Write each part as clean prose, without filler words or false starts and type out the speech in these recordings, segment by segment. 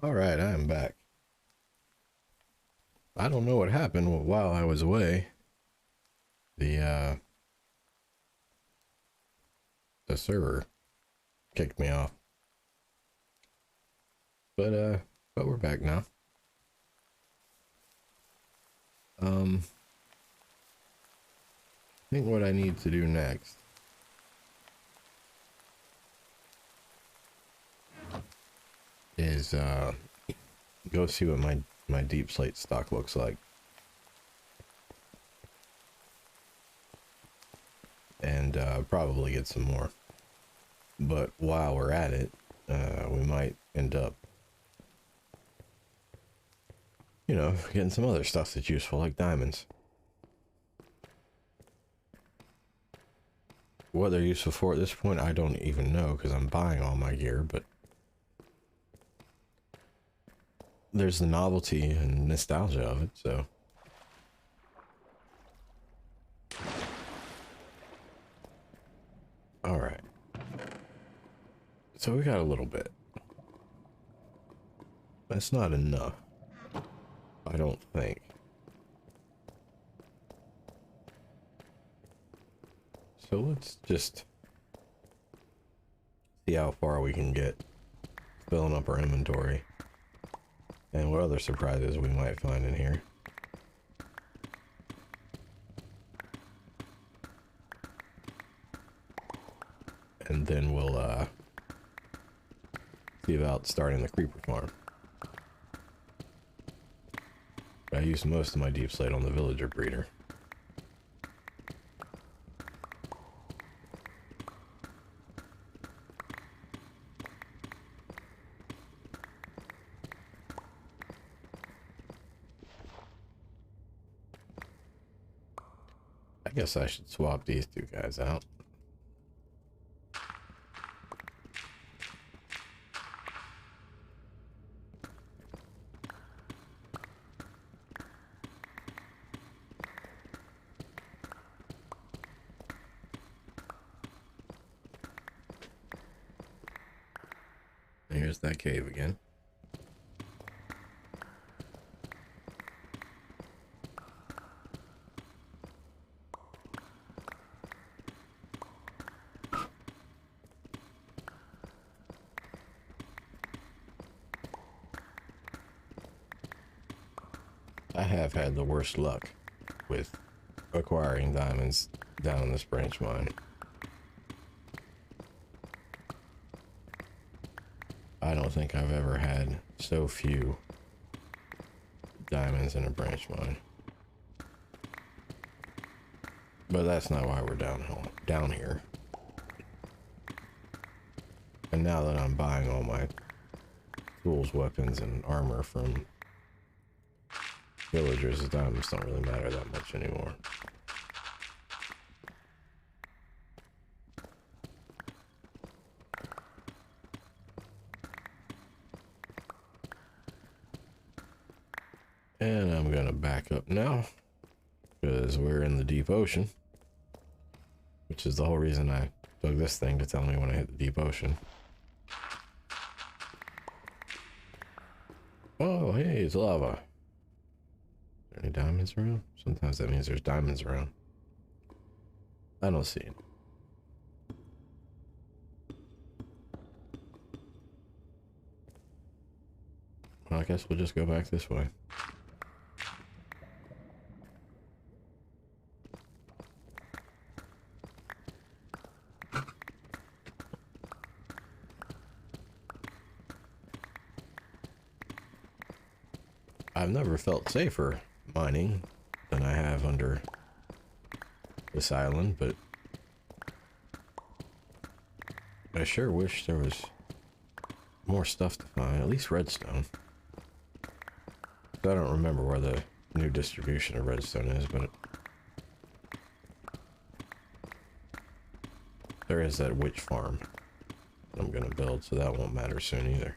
Alright, I am back. I don't know what happened while I was away. The the server kicked me off. But we're back now. I think what I need to do next is go see what my deep slate stock looks like. And probably get some more. But while we're at it, we might end up, you know, getting some other stuff that's useful, like diamonds. What they're useful for at this point, I don't even know, because I'm buying all my gear, but there's the novelty and nostalgia of it, so. Alright. So we got a little bit. That's not enough, I don't think. So let's just see how far we can get filling up our inventory and what other surprises we might find in here. And then we'll see about starting the creeper farm. I used most of my deep slate on the villager breeder. I guess I should swap these two guys out. Here's that cave again. I have had the worst luck with acquiring diamonds down in this branch mine. I don't think I've ever had so few diamonds in a branch mine. But that's not why we're down here. And now that I'm buying all my tools, weapons, and armor from villagers, the diamonds don't really matter that much anymore. And I'm gonna back up now, because we're in the deep ocean, which is the whole reason I dug this thing, to tell me when I hit the deep ocean. Oh, hey, it's lava. Are there any diamonds around? Sometimes that means there's diamonds around. I don't see it. Well, I guess we'll just go back this way. I've never felt safer mining than I have under this island, but I sure wish there was more stuff to find, at least redstone. I don't remember where the new distribution of redstone is, but there is that witch farm I'm gonna build, so that won't matter soon either.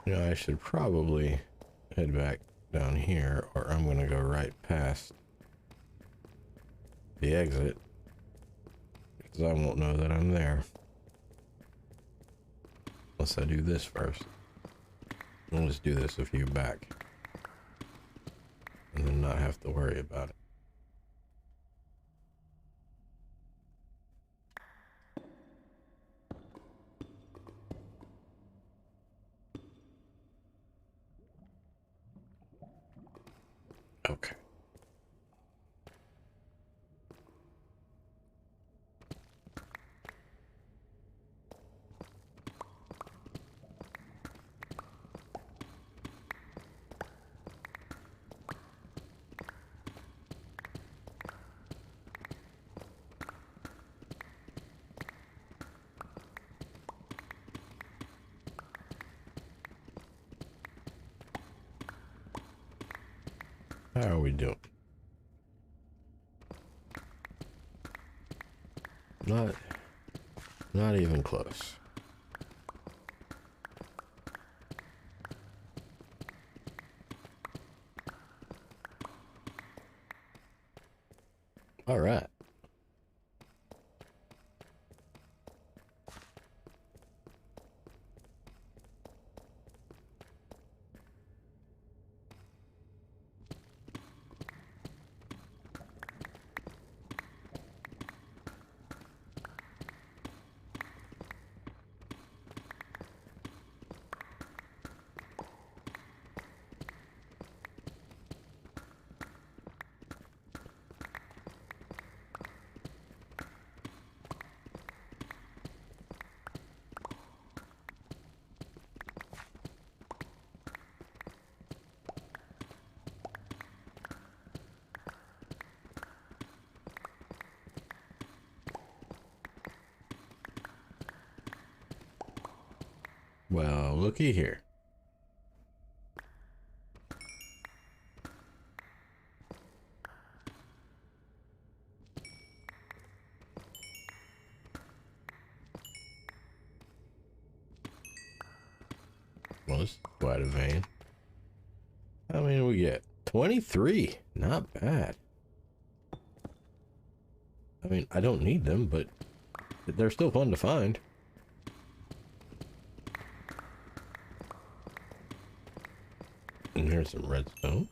You know, I should probably head back down here, or I'm gonna go right past the exit, because I won't know that I'm there unless I do this first. I'll just do this a few back and then not have to worry about it. Okay. How are we doing? Not even close. All right. Well, looky here. Well, this is quite a vein. How many do we get? 23. Not bad. I mean, I don't need them, but they're still fun to find. And here's some redstone.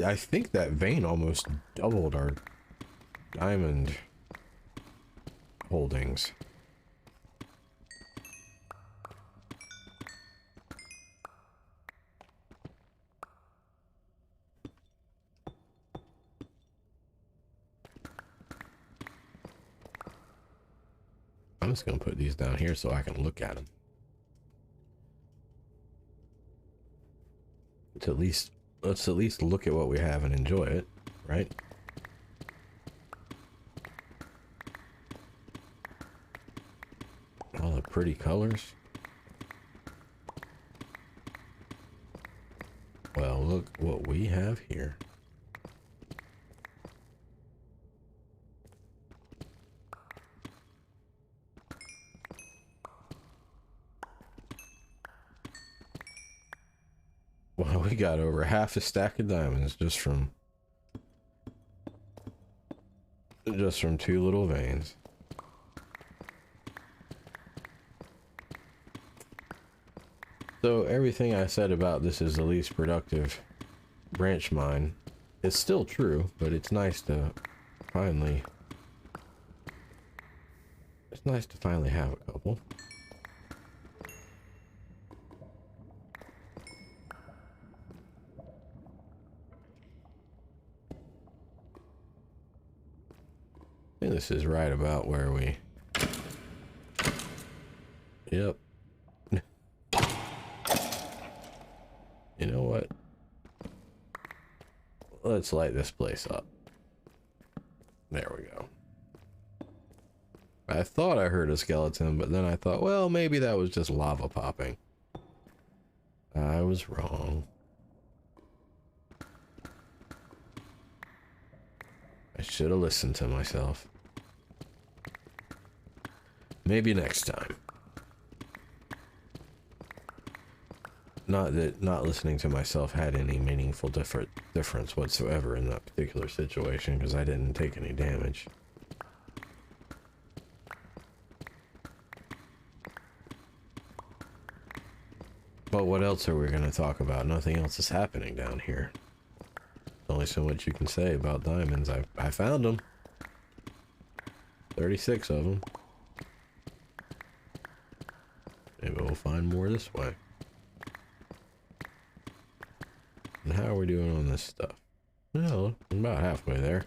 I think that vein almost doubled our diamond holdings. I'm just gonna put these down here so I can look at them. Let's at least look at what we have and enjoy it, right? All the pretty colors. Well, look what we have here. Well, we got over half a stack of diamonds just from two little veins. So everything I said about this is the least productive branch mine is still true, but it's nice to finally have a couple. I think this is right about where we... Yep. You know what? Let's light this place up. There we go. I thought I heard a skeleton, but then I thought, well, maybe that was just lava popping. I was wrong. I should have listened to myself. Maybe next time. Not that not listening to myself had any meaningful difference whatsoever in that particular situation, because I didn't take any damage. But what else are we going to talk about? Nothing else is happening down here. There's only so much you can say about diamonds. I found them. 36 of them. Maybe we'll find more this way. And how are we doing on this stuff? Well, I'm about halfway there.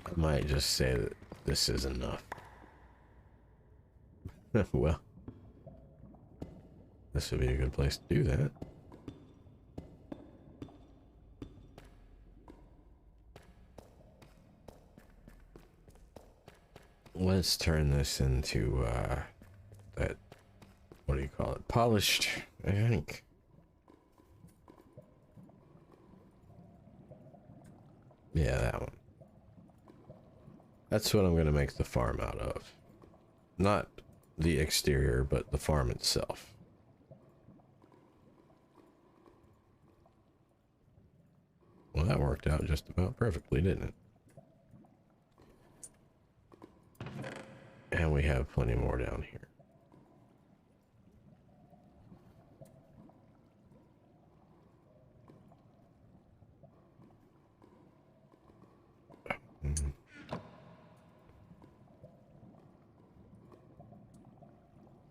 I might just say that this is enough. Well, this would be a good place to do that. Let's turn this into, that, what do you call it? Polished, I think. Yeah, that one. That's what I'm going to make the farm out of. Not the exterior, but the farm itself. Well, that worked out just about perfectly, didn't it? And we have plenty more down here.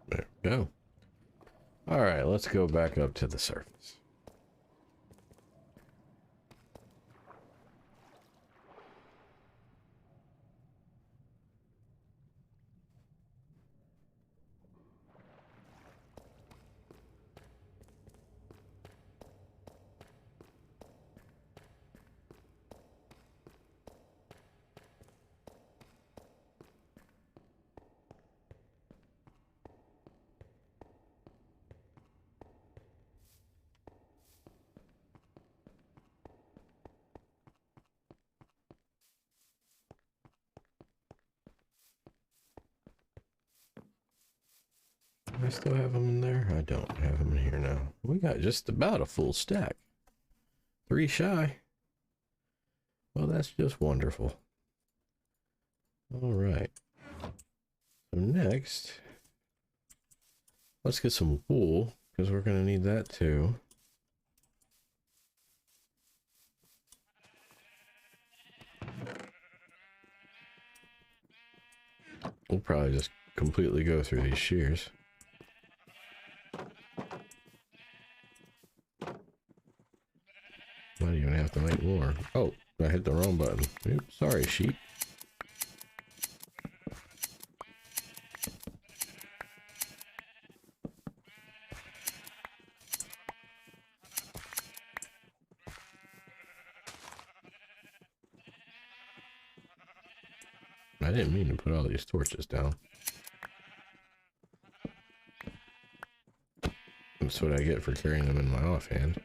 There we go. All right, let's go back up to the surface. I still have them in there? I don't have them in here now. We got just about a full stack. 3 shy. Well, that's just wonderful. All right. So next, let's get some wool, because we're going to need that too. We'll probably just completely go through these shears. Might even have to make more. Oh, I hit the wrong button. Oops, sorry, sheep. I didn't mean to put all these torches down. That's what I get for carrying them in my offhand.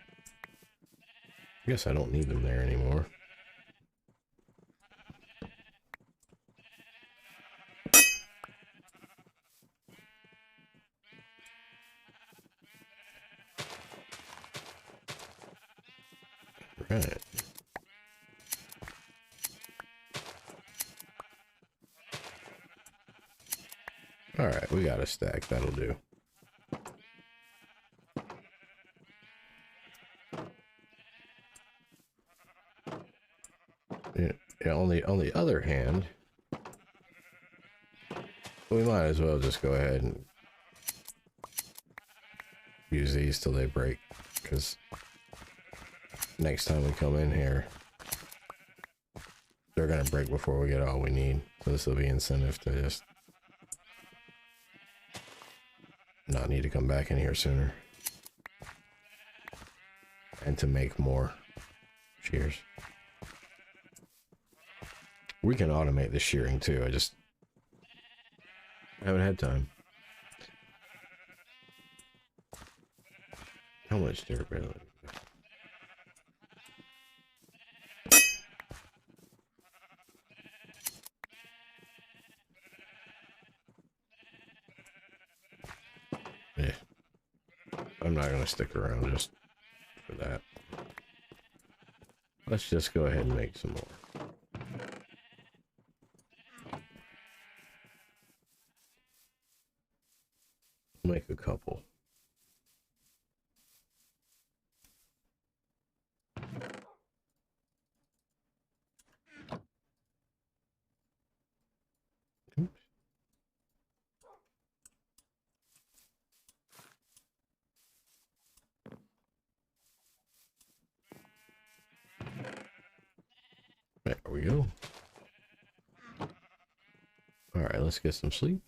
I guess I don't need them there anymore. Right. Alright, we got a stack. That'll do. Yeah, on the other hand, we might as well just go ahead and use these till they break, because next time we come in here, they're gonna break before we get all we need. So this will be incentive to just not need to come back in here sooner. And to make more shears. We can automate the shearing too, I just haven't had time. How much durability? Yeah. I'm not gonna stick around just for that. Let's just go ahead and make some more. Make a couple. Oops. There we go. All right, let's get some sleep.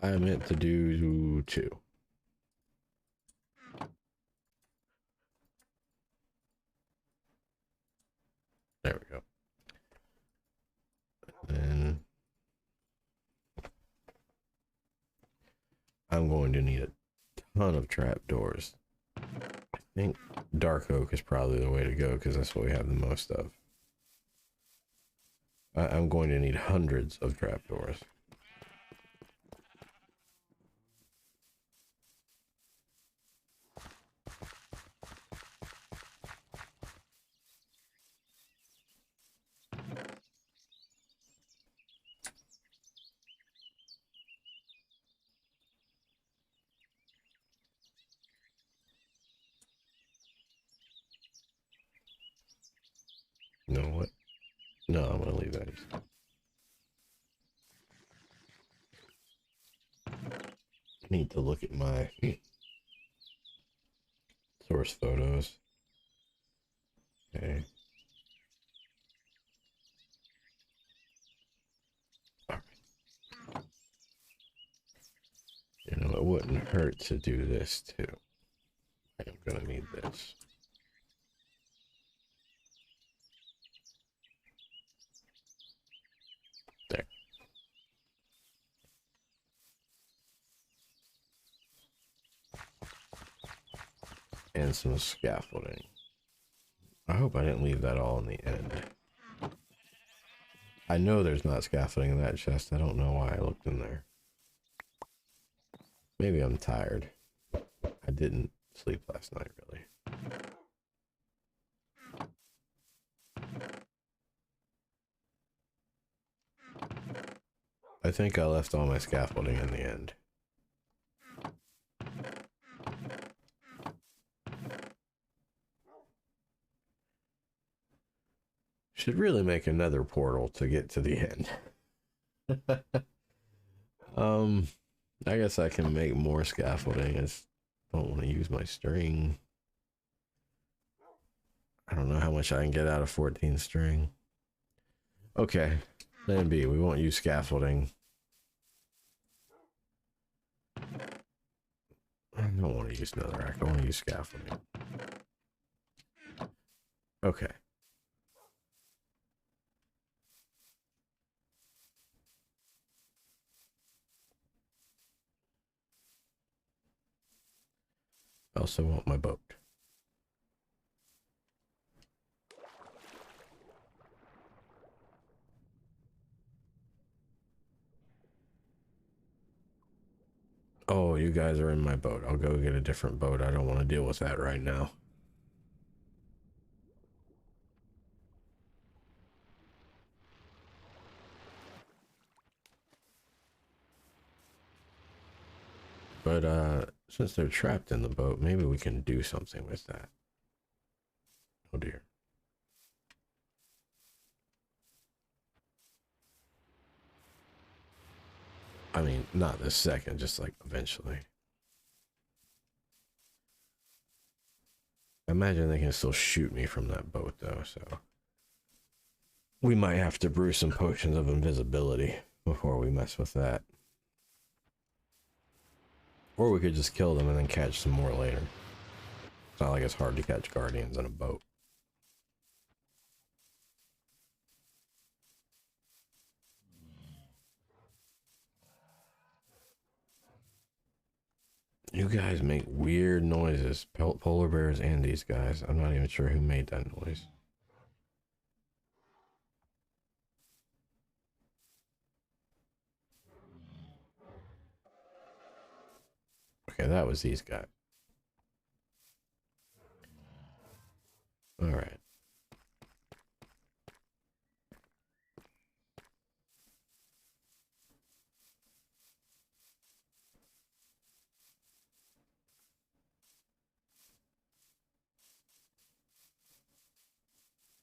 I meant to do 2. There we go. And I'm going to need a ton of trapdoors. I think dark oak is probably the way to go because that's what we have the most of. I'm going to need hundreds of trapdoors. You know what? No, I'm gonna leave that. I need to look at my source photos. Okay. All right. You know, it wouldn't hurt to do this too. I'm gonna need this. There. And some scaffolding. I hope I didn't leave that all in the end. I know there's not scaffolding in that chest. I don't know why I looked in there. Maybe I'm tired. I didn't sleep last night, really. I think I left all my scaffolding in the end. Should really make another portal to get to the end. I guess I can make more scaffolding. I just don't want to use my string. I don't know how much I can get out of 14 string. Okay, plan B. We won't use scaffolding. I don't want to use netherrack. I want to use scaffolding. Okay. I also want my boat. Oh, you guys are in my boat. I'll go get a different boat. I don't want to deal with that right now. But since they're trapped in the boat, maybe we can do something with that. Oh dear. I mean, not this second, just like eventually. I imagine they can still shoot me from that boat though, so we might have to brew some potions of invisibility before we mess with that. Or we could just kill them and then catch some more later. It's not like it's hard to catch guardians in a boat. You guys make weird noises. Polar bears and these guys. I'm not even sure who made that noise. Okay, that was these guys. All right.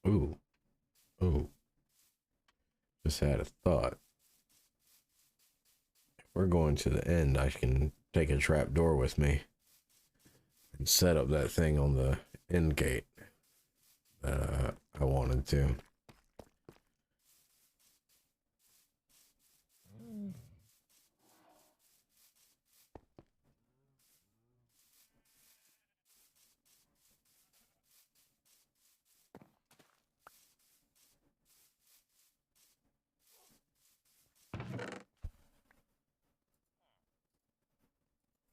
Ooh. Ooh. Just had a thought. If we're going to the end, I can take a trap door with me and set up that thing on the end gate that I wanted to.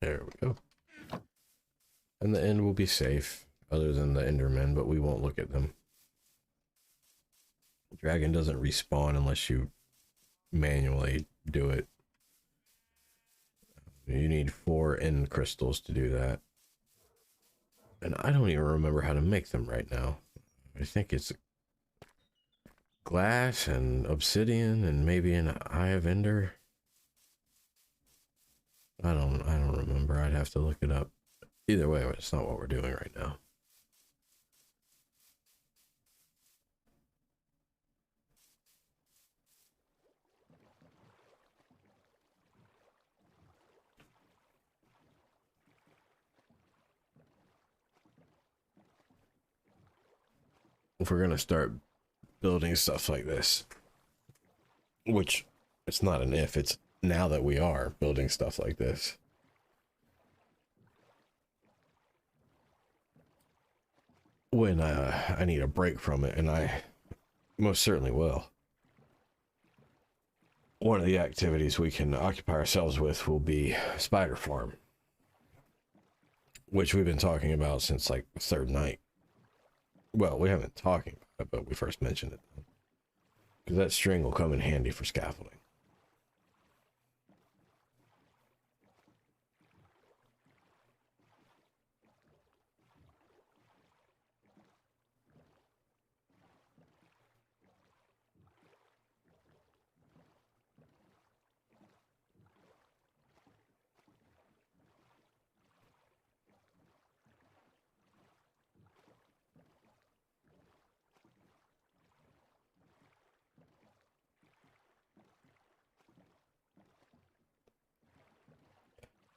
There we go. And the end will be safe, other than the Endermen, but we won't look at them. Dragon doesn't respawn unless you manually do it. You need 4 end crystals to do that. And I don't even remember how to make them right now. I think it's glass and obsidian and maybe an Eye of Ender. I don't remember. I'd have to look it up. Either way, it's not what we're doing right now. If we're gonna start building stuff like this, which it's not an if, it's now that we are building stuff like this. When I need a break from it, and I most certainly will. One of the activities we can occupy ourselves with will be Spider Farm, which we've been talking about since like the 3rd night. Well, we haven't been talking about it, but we first mentioned it. Because that string will come in handy for scaffolding.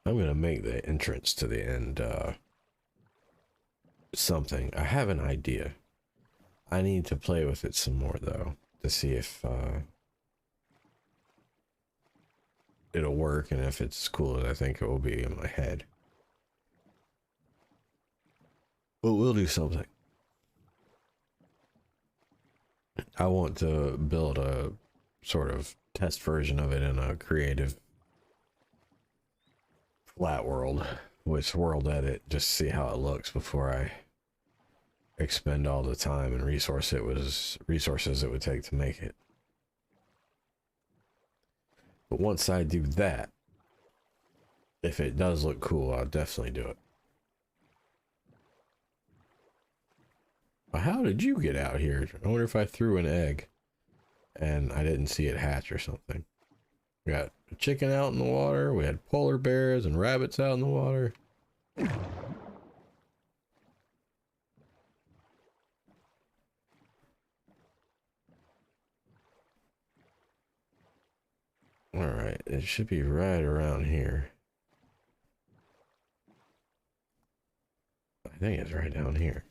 I'm going to make the entrance to the end something. I have an idea. I need to play with it some more, though, to see if it'll work and if it's as cool as I think it will be in my head. But we'll do something. I want to build a sort of test version of it in a creative flat world would swirled at it just to see how it looks before I expend all the time and resources it would take to make it. But once I do that, if it does look cool, I'll definitely do it. But how did you get out here? I wonder if I threw an egg and I didn't see it hatch or something. We got a chicken out in the water. We had polar bears and rabbits out in the water. Alright, it should be right around here. I think it's right down here.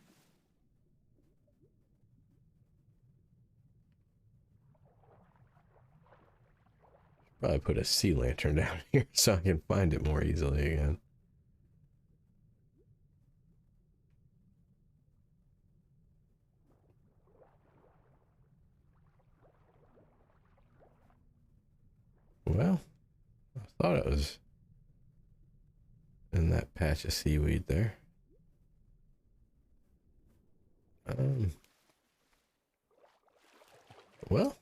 Probably put a sea lantern down here so I can find it more easily again. Well, I thought it was in that patch of seaweed there. Well,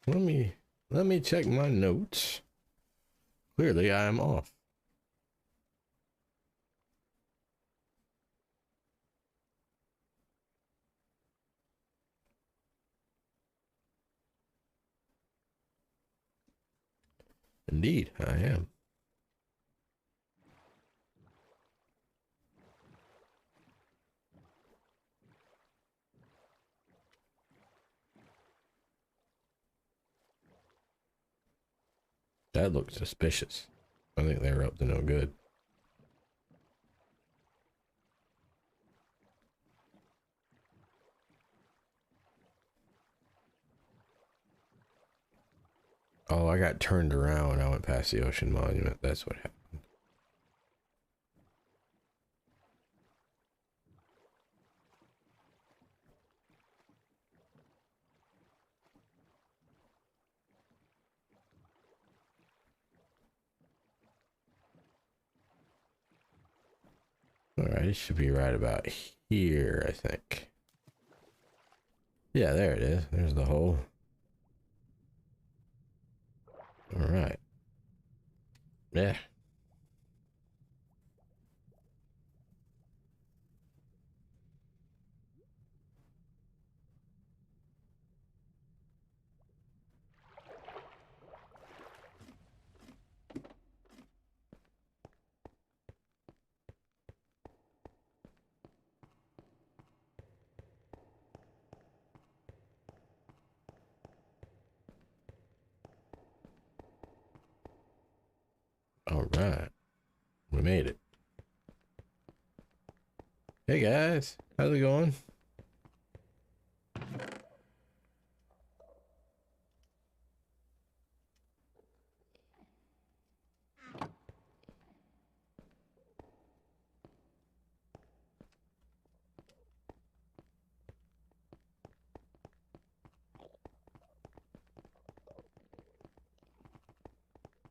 let me check my notes. Clearly, I am off. Indeed, I am. That looked suspicious. I think they were up to no good. Oh, I got turned around when I went past the ocean monument. That's what happened. Alright, it should be right about here, I think. Yeah, there it is. There's the hole. Alright. Yeah. Alright. We made it. Hey guys, how's it going?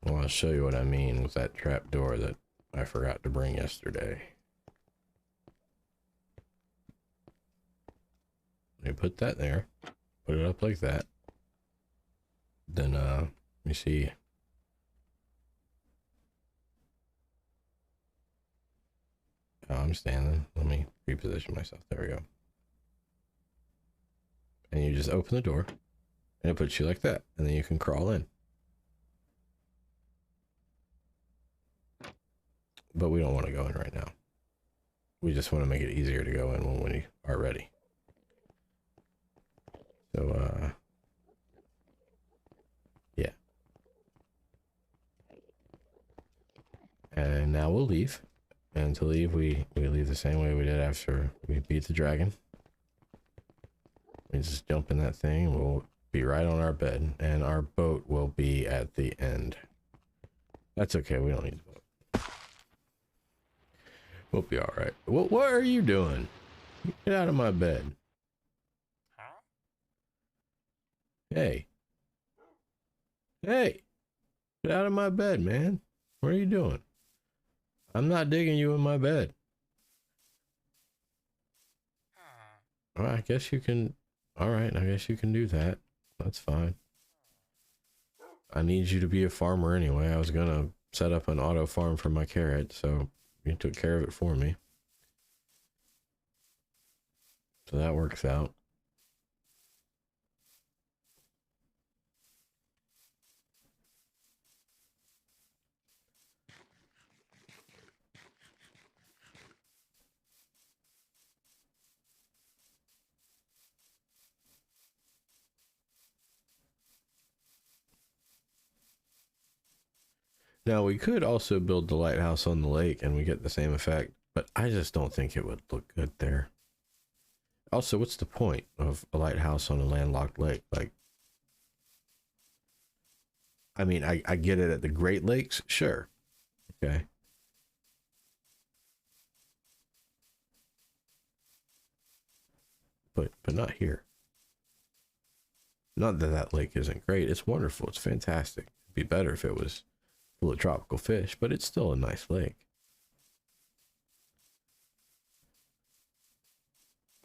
Well, I'll show you what I mean with that trap door that I forgot to bring yesterday. You put that there, put it up like that. Then, let me see. Oh, I'm standing. Let me reposition myself. There we go. And you just open the door, and it puts you like that, and then you can crawl in. But we don't want to go in right now. We just want to make it easier to go in when we are ready. So, yeah. And now we'll leave. And to leave, we leave the same way we did after we beat the dragon. We just jump in that thing, we'll be right on our bed, and our boat will be at the end. That's okay, we don't need the boat. We'll be alright. What are you doing? Get out of my bed. Hey. Hey. Get out of my bed, man. What are you doing? I'm not digging you in my bed. Well, I guess you can. All right, I guess you can do that. That's fine. I need you to be a farmer anyway. I was gonna set up an auto farm for my carrot, so you took care of it for me. So that works out. Now we could also build the lighthouse on the lake and we get the same effect, but I just don't think it would look good there. Also, what's the point of a lighthouse on a landlocked lake? Like, I mean, I get it at the Great Lakes, sure. Okay. But not here. Not that that lake isn't great. It's wonderful. It's fantastic. It'd be better if it was full of tropical fish, but it's still a nice lake.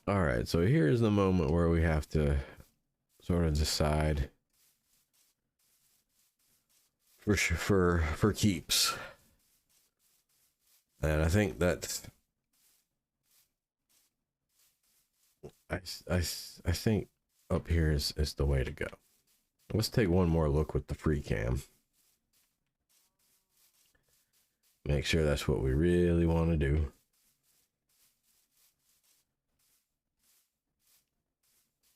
All right, so here's the moment where we have to sort of decide for keeps. And I think that I think up here is the way to go. Let's take one more look with the free cam. Make sure that's what we really want to do.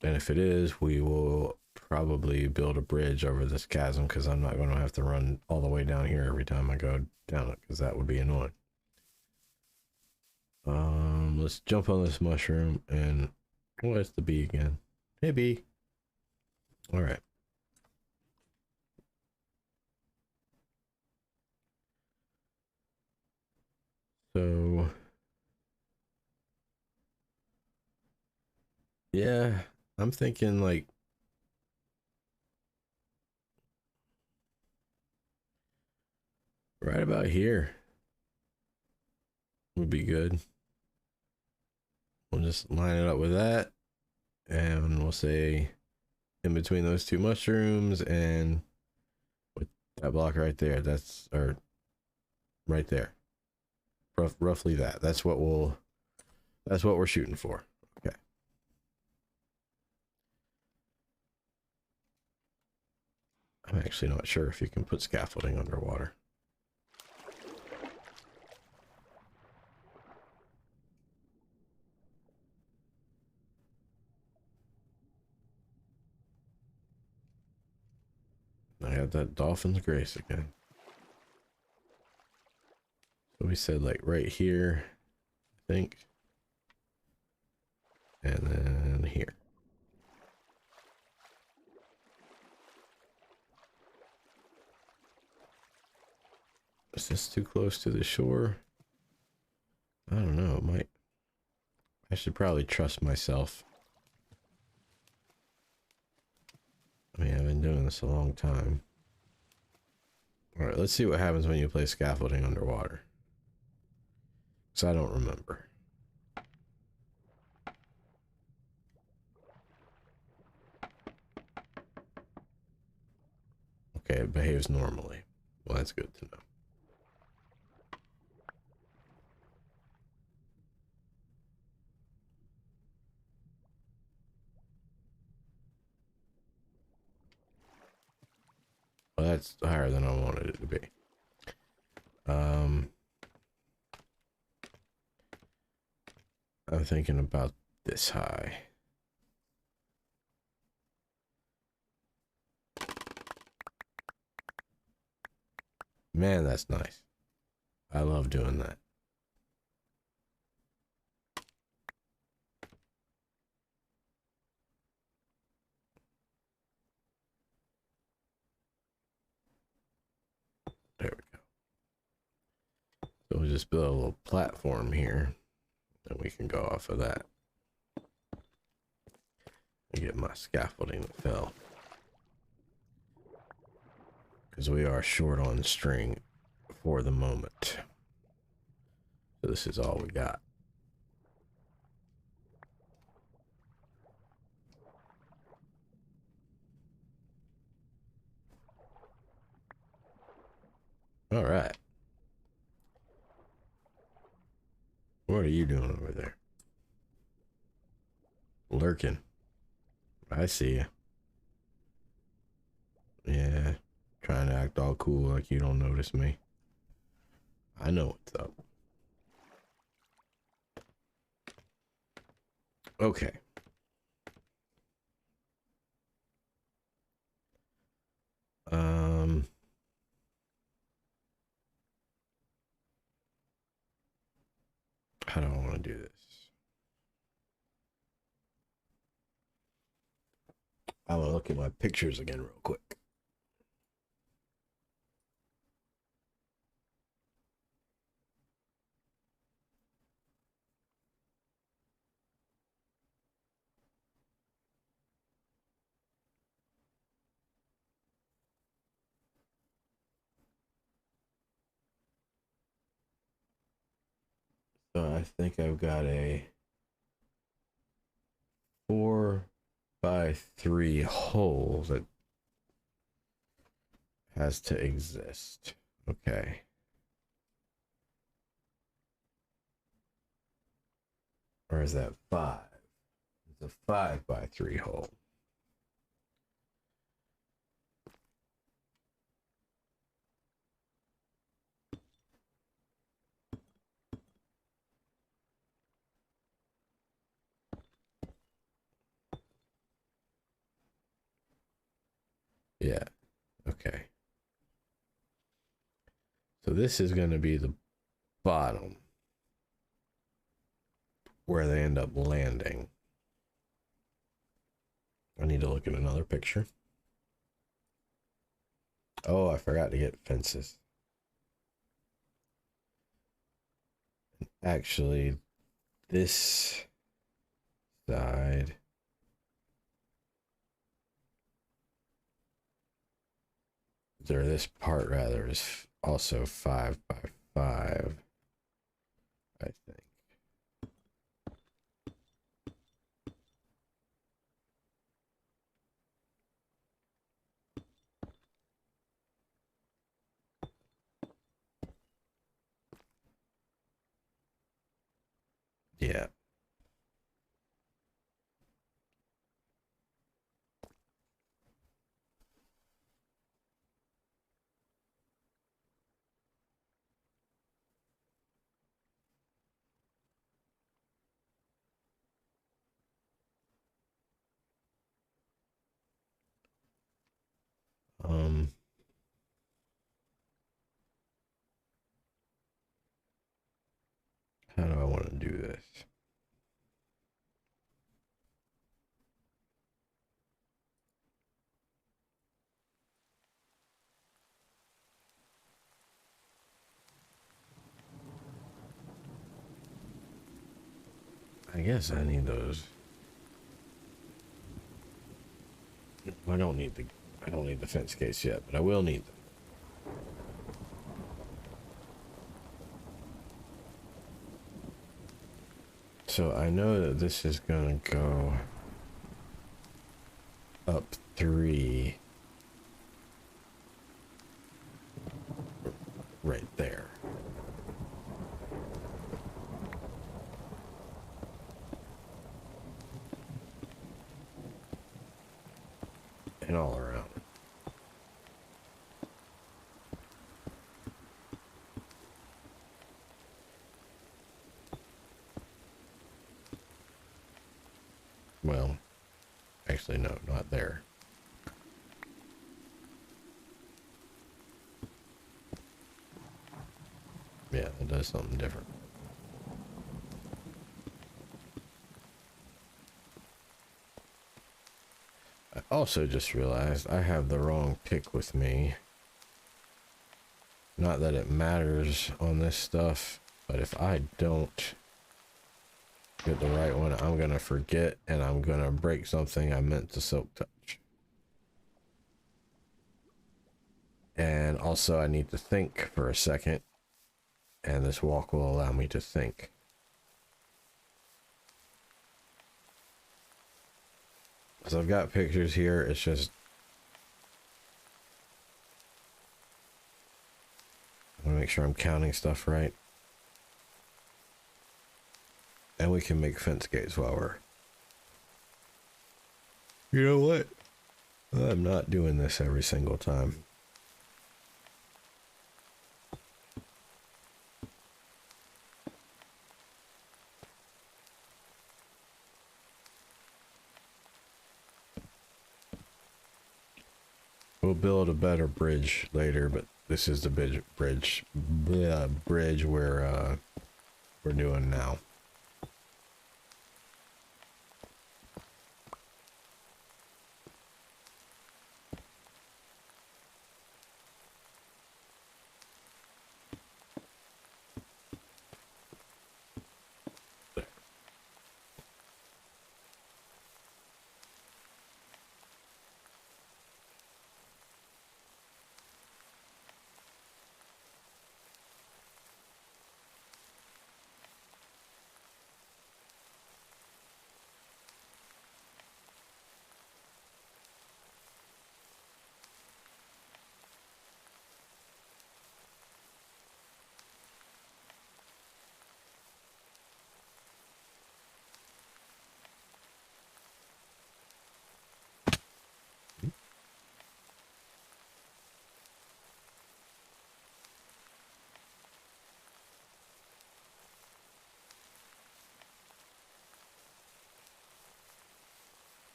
And if it is, we will probably build a bridge over this chasm because I'm not going to have to run all the way down here every time I go down it because that would be annoying. Let's jump on this mushroom and where's the bee again? Hey bee. All right. So yeah, I'm thinking like right about here would be good. We'll just line it up with that and we'll say in between those two mushrooms and with that block right there, that's or right there. Roughly that. That's what we're shooting for. Okay. I'm actually not sure if you can put scaffolding underwater. I have that dolphin's grace again. So we said like right here, I think. And then here. Is this too close to the shore? I don't know, it might. I should probably trust myself. I mean, I've been doing this a long time. Alright, let's see what happens when you place scaffolding underwater. Because I don't remember. Okay, it behaves normally. Well, that's good to know. Well, that's higher than I wanted it to be. I'm thinking about this high. Man, that's nice. I love doing that. There we go. So we'll just build a little platform here. Then we can go off of that. And get my scaffolding that fell. Because we are short on string for the moment. So this is all we got. All right. What are you doing over there? Lurking. I see you. Yeah. Trying to act all cool like you don't notice me. I know what's up. Okay. How do I want to do this? I want to look at my pictures again real quick. So I think I've got a 4x3 hole that has to exist. Okay. Or is that 5? It's a 5x3 hole. Yeah. Okay. So this is going to be the bottom where they end up landing. I need to look at another picture. Oh, I forgot to get fences. Actually, this side or this part rather is also 5x5, I think. Yeah. How do I want to do this? I guess I need those. I don't need the fence case yet, but I will need them. So I know that this is gonna go up 3 right there. And all around. Well, actually, no, not there. Yeah, it does something different. I also just realized I have the wrong pick with me. Not that it matters on this stuff, but if I don't get the right one, I'm gonna forget and I'm gonna break something I meant to silk touch. And also I need to think for a second and this walk will allow me to think. So I've got pictures here, it's just I want to make sure I'm counting stuff right. And we can make fence gates while we're... You know what? I'm not doing this every single time. We'll build a better bridge later, but this is the bridge we're doing now.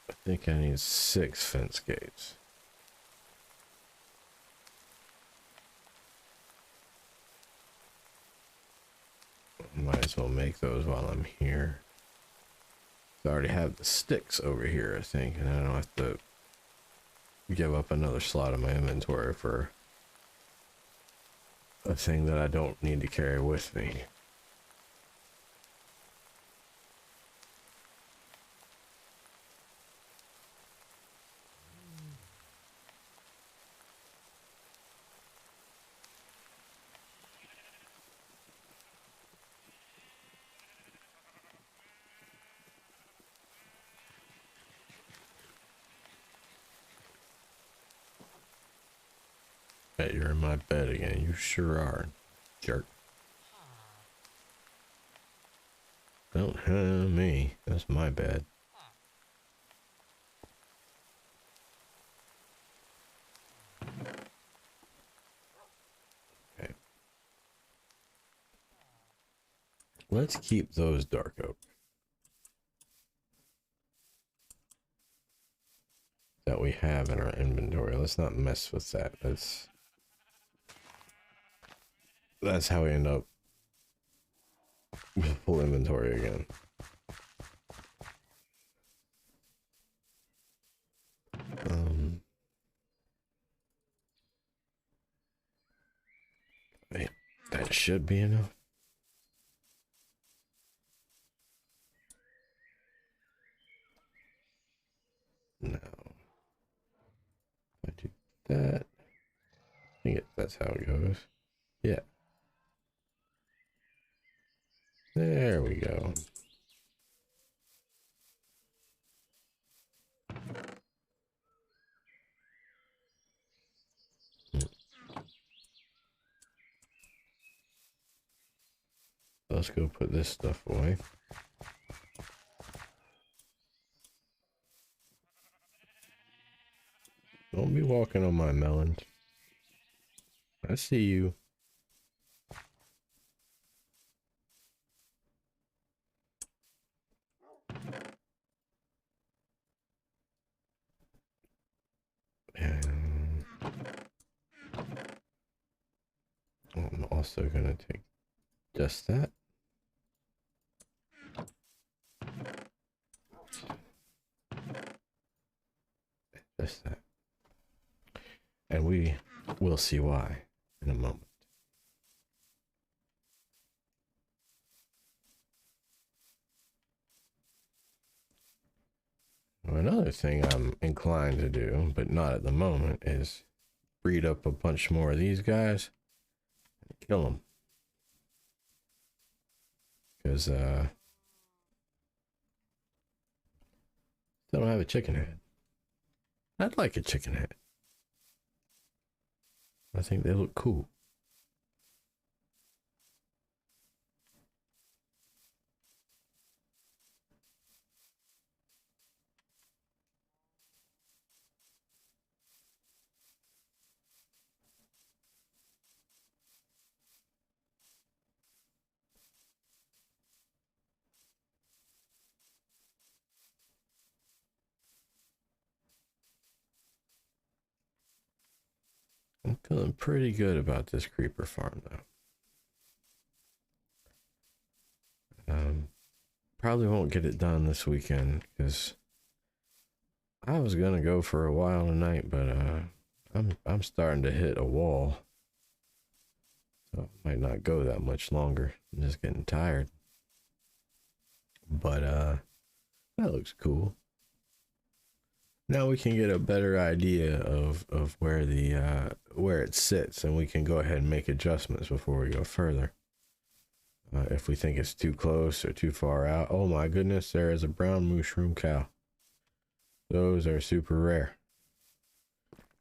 I think I need 6 fence gates. Might as well make those while I'm here. I already have the sticks over here, I think, and I don't have to give up another slot in my inventory for a thing that I don't need to carry with me. Bet you're in my bed again. You sure are, jerk. Don't have me. That's my bed. Okay. Let's keep those dark oak that we have in our inventory. Let's not mess with that. That's how we end up with full inventory again. Wait, that should be enough. No. I do that. I think that's how it goes. Yeah. There we go. Let's go put this stuff away. Don't be walking on my melons. I see you. And I'm also gonna take just that. Just that. And we will see why in a moment. Another thing I'm inclined to do, but not at the moment, is breed up a bunch more of these guys and kill them. because still don't have a chicken head. I'd like a chicken head. I think they look cool. I'm feeling pretty good about this creeper farm though. Probably won't get it done this weekend because I was gonna go for a while tonight, but I'm starting to hit a wall, so I might not go that much longer. I'm just getting tired. But that looks cool. Now we can get a better idea of where the where it sits, and we can go ahead and make adjustments before we go further. If we think it's too close or too far out. Oh my goodness, there is a brown mushroom cow. Those are super rare.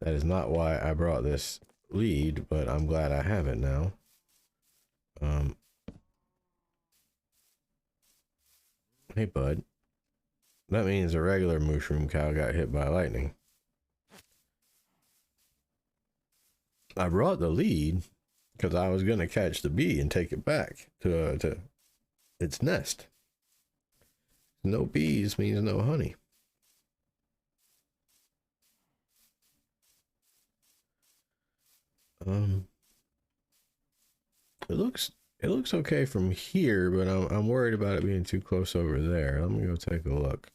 That is not why I brought this lead, but I'm glad I have it now. Hey bud. That means a regular mushroom cow got hit by lightning. I brought the lead because I was going to catch the bee and take it back to its nest. No bees means no honey. It looks okay from here, but I'm worried about it being too close over there. Let me go take a look.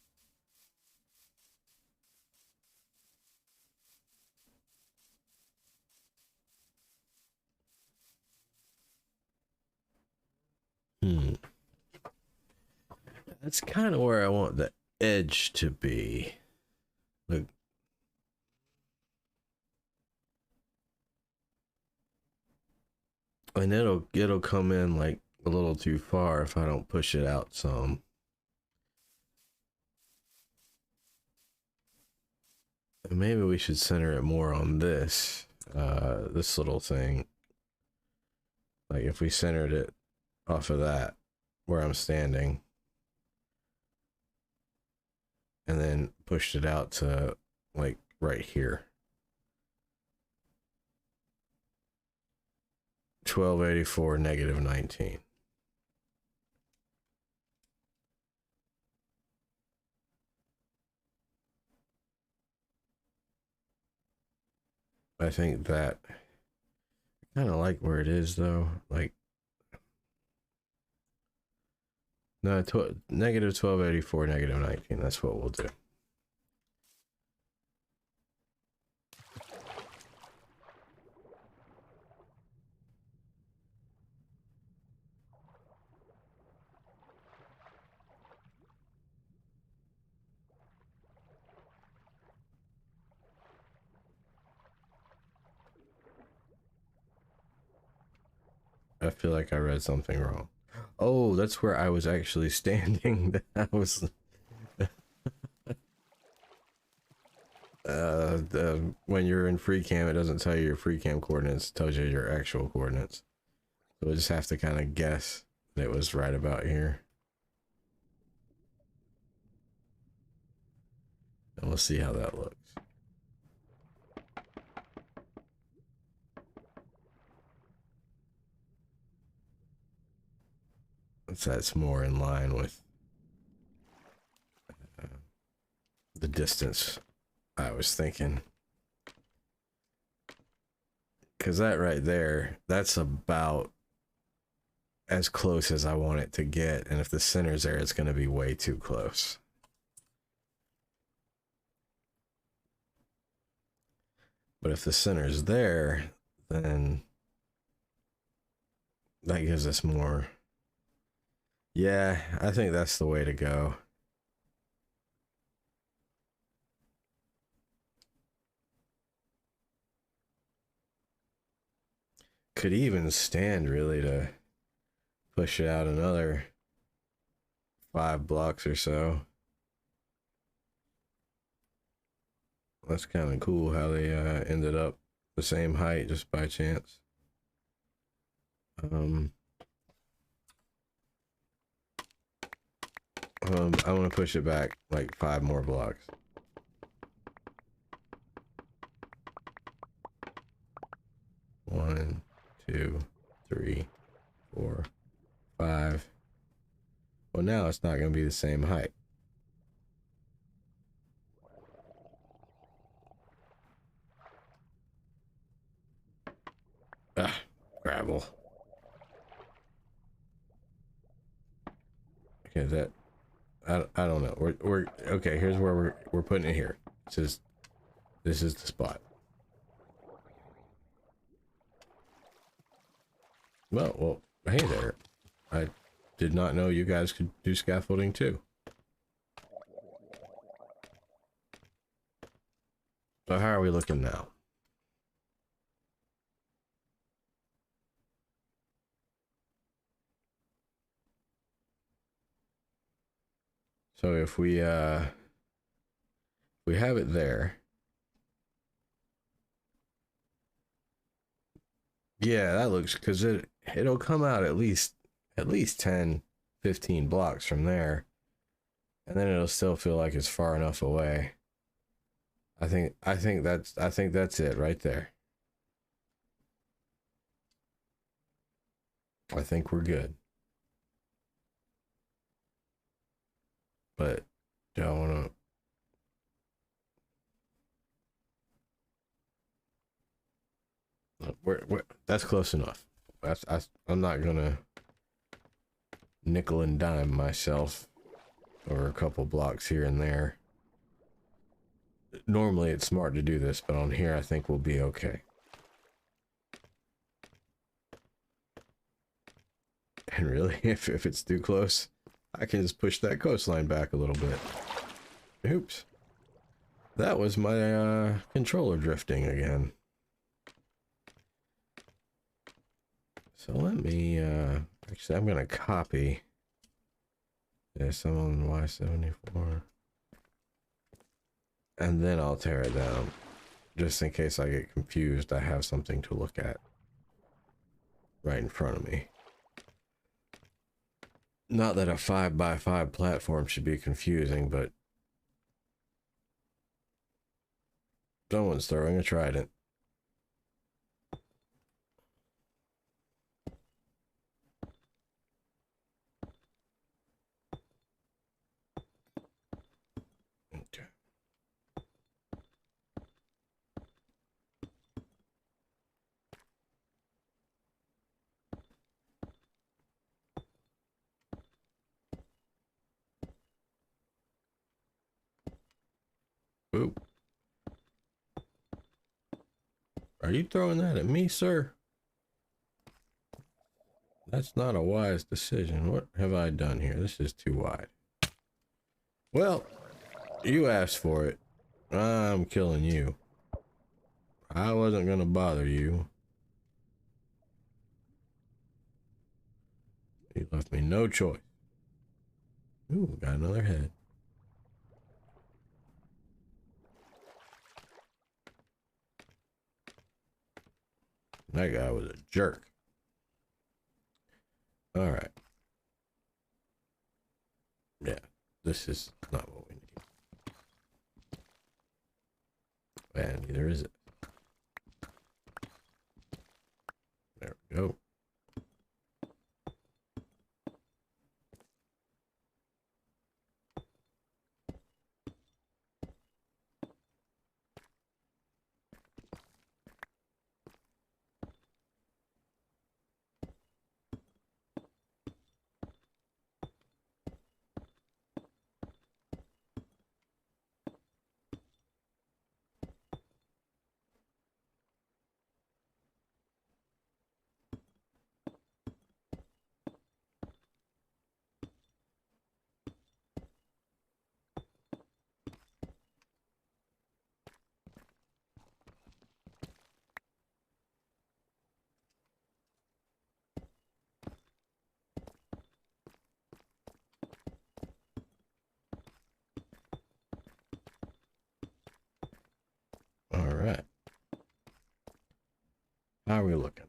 That's kind of where I want the edge to be. Look. And it'll come in like a little too far if I don't push it out some. And maybe we should center it more on this this little thing. Like if we centered it off of that where I'm standing and then pushed it out to like right here. 1284 negative 19. I think that I kind of like where it is though. Like no, negative 1284 negative 19. That's what we'll do. I feel like I read something wrong. Oh, that's where I was actually standing. I was when you're in free cam, it doesn't tell you your free cam coordinates, it tells you your actual coordinates. So we'll just have to kind of guess that it was right about here. And we'll see how that looks. That's more in line with the distance I was thinking. Because that right there, that's about as close as I want it to get. And if the center's there, it's going to be way too close. But if the center's there, then that gives us more. Yeah, I think that's the way to go. Could even stand really to push it out another 5 blocks or so. That's kind of cool how they ended up the same height just by chance. I'm gonna push it back like 5 more blocks. One, 2, 3, 4, 5. Well, now it's not going to be the same height. Ah, gravel. Okay, that I don't know. We're okay. Here's where we're putting it here. This is the spot. Well, hey there. I did not know you guys could do scaffolding too. So how are we looking now? So if we have it there. Yeah, that looks, because it'll come out at least 10, 15 blocks from there. And then it'll still feel like it's far enough away. I think that's it right there. I think we're good. But do I want to? That's close enough. I'm not gonna nickel and dime myself over a couple blocks here and there. Normally it's smart to do this, but on here I think we'll be okay. And really, if it's too close, I can just push that coastline back a little bit. Oops. That was my controller drifting again. So let me, actually I'm gonna copy this. I'm on Y74. And then I'll tear it down. Just in case I get confused, I have something to look at right in front of me. Not that a 5x5 platform should be confusing, but someone's throwing a trident. Okay. Boop. Are you throwing that at me, sir? That's not a wise decision. What have I done here? This is too wide. Well, you asked for it. I'm killing you. I wasn't gonna bother you. You left me no choice. Ooh, got another head. That guy was a jerk. All right. Yeah, this is not what we need. And neither is it. There we go. How are we looking?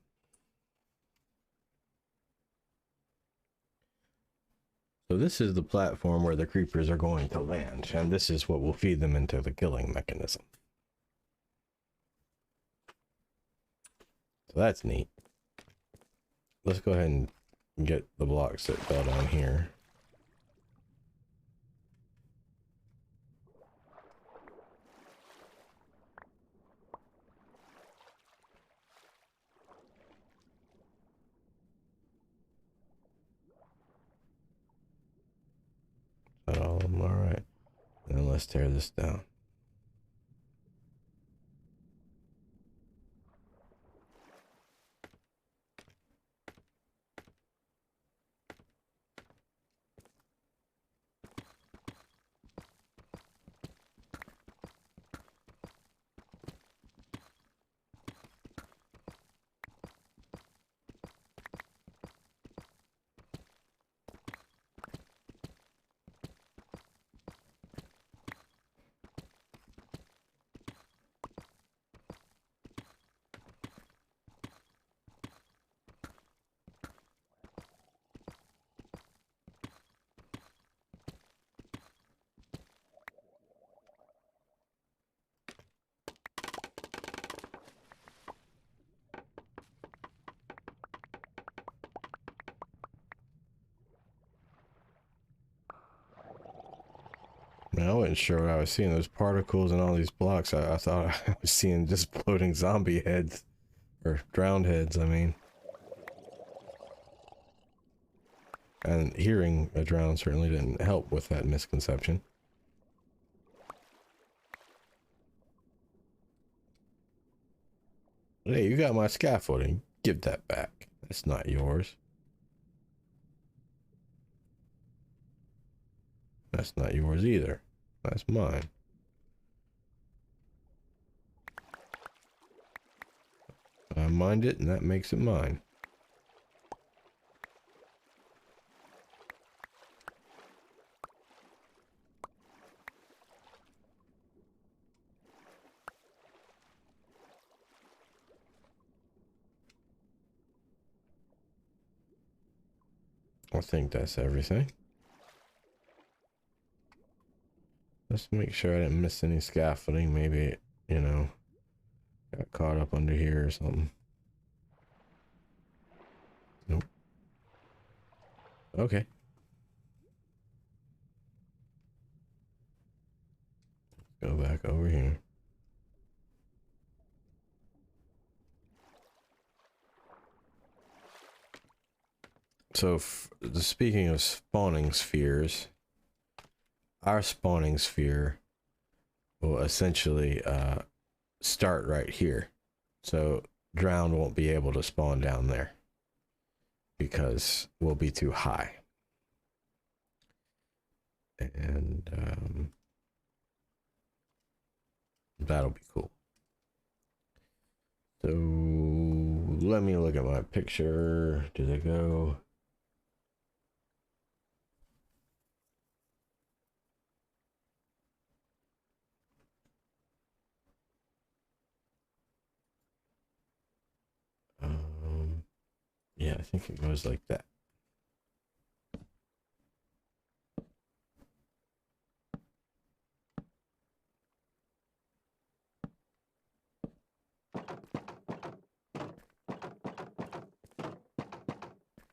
So this is the platform where the creepers are going to land, and this is what will feed them into the killing mechanism. So that's neat. Let's go ahead and get the blocks that fell down here. All right. Then let's tear this down. Man, I wasn't sure what I was seeing. Those particles and all these blocks. I thought I was seeing just floating zombie heads. Or drowned heads, I mean. And hearing a drown certainly didn't help with that misconception. Hey, you got my scaffolding. Give that back. That's not yours. That's not yours either. That's mine. I mined it, and that makes it mine. I think that's everything. Let's make sure I didn't miss any scaffolding. Maybe, you know, got caught up under here or something. Nope. Okay. Go back over here. So, speaking of spawning spheres, our spawning sphere will essentially start right here. So, drowned won't be able to spawn down there because we'll be too high. And that'll be cool. So, let me look at my picture. Did it go? Yeah, I think it goes like that.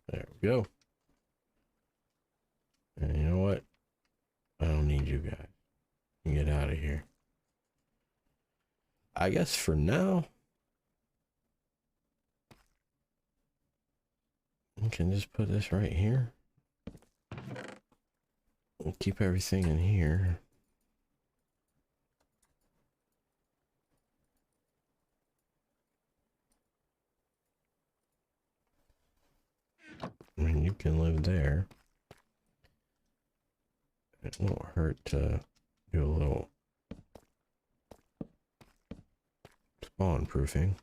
There we go. And you know what? I don't need you guys. You can get out of here. I guess for now, we can just put this right here. We'll keep everything in here. I mean, you can live there. It won't hurt to do a little spawn proofing.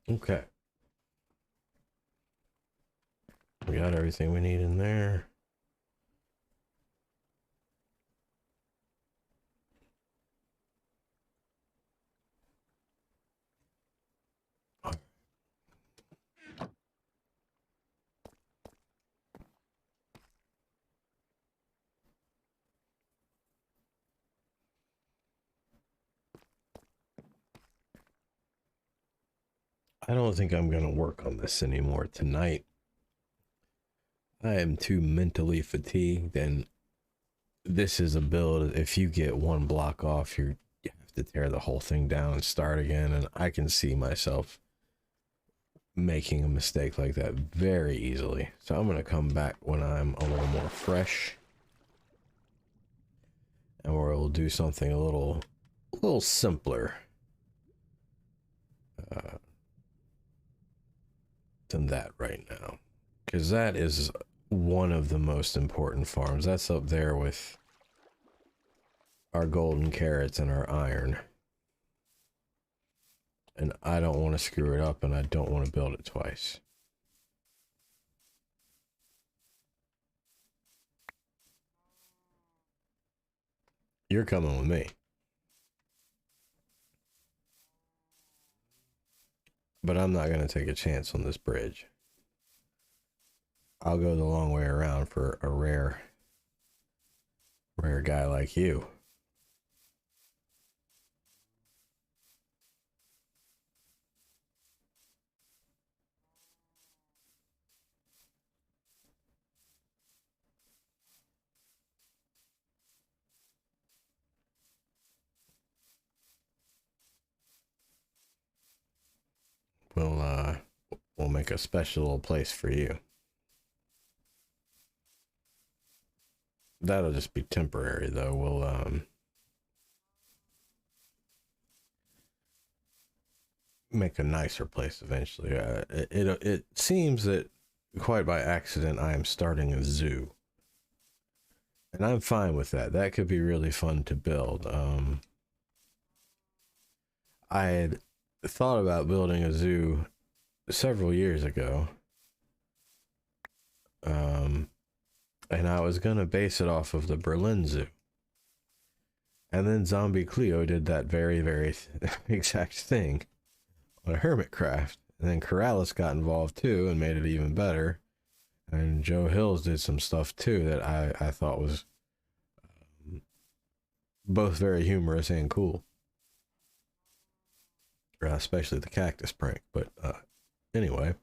Okay. We got everything we need in there. I don't think I'm going to work on this anymore tonight. I am too mentally fatigued, and this is a build. If you get one block off, you have to tear the whole thing down and start again. And I can see myself making a mistake like that very easily. So I'm going to come back when I'm a little more fresh, and we'll do something a little simpler than that right now, because that is one of the most important farms. That's up there with our golden carrots and our iron, and I don't want to screw it up, and I don't want to build it twice. You're coming with me, but I'm not going to take a chance on this bridge. I'll go the long way around for a rare guy like you. We'll make a special little place for you. That'll just be temporary, though. We'll make a nicer place eventually. It seems that quite by accident I am starting a zoo, and I'm fine with that. That could be really fun to build. I had thought about building a zoo several years ago, and I was gonna base it off of the Berlin Zoo, and then Zombie Cleo did that very exact thing on a Hermitcraft, and then Corrales got involved too and made it even better, and Joe Hills did some stuff too that I thought was both very humorous and cool, especially the cactus prank. But anyway,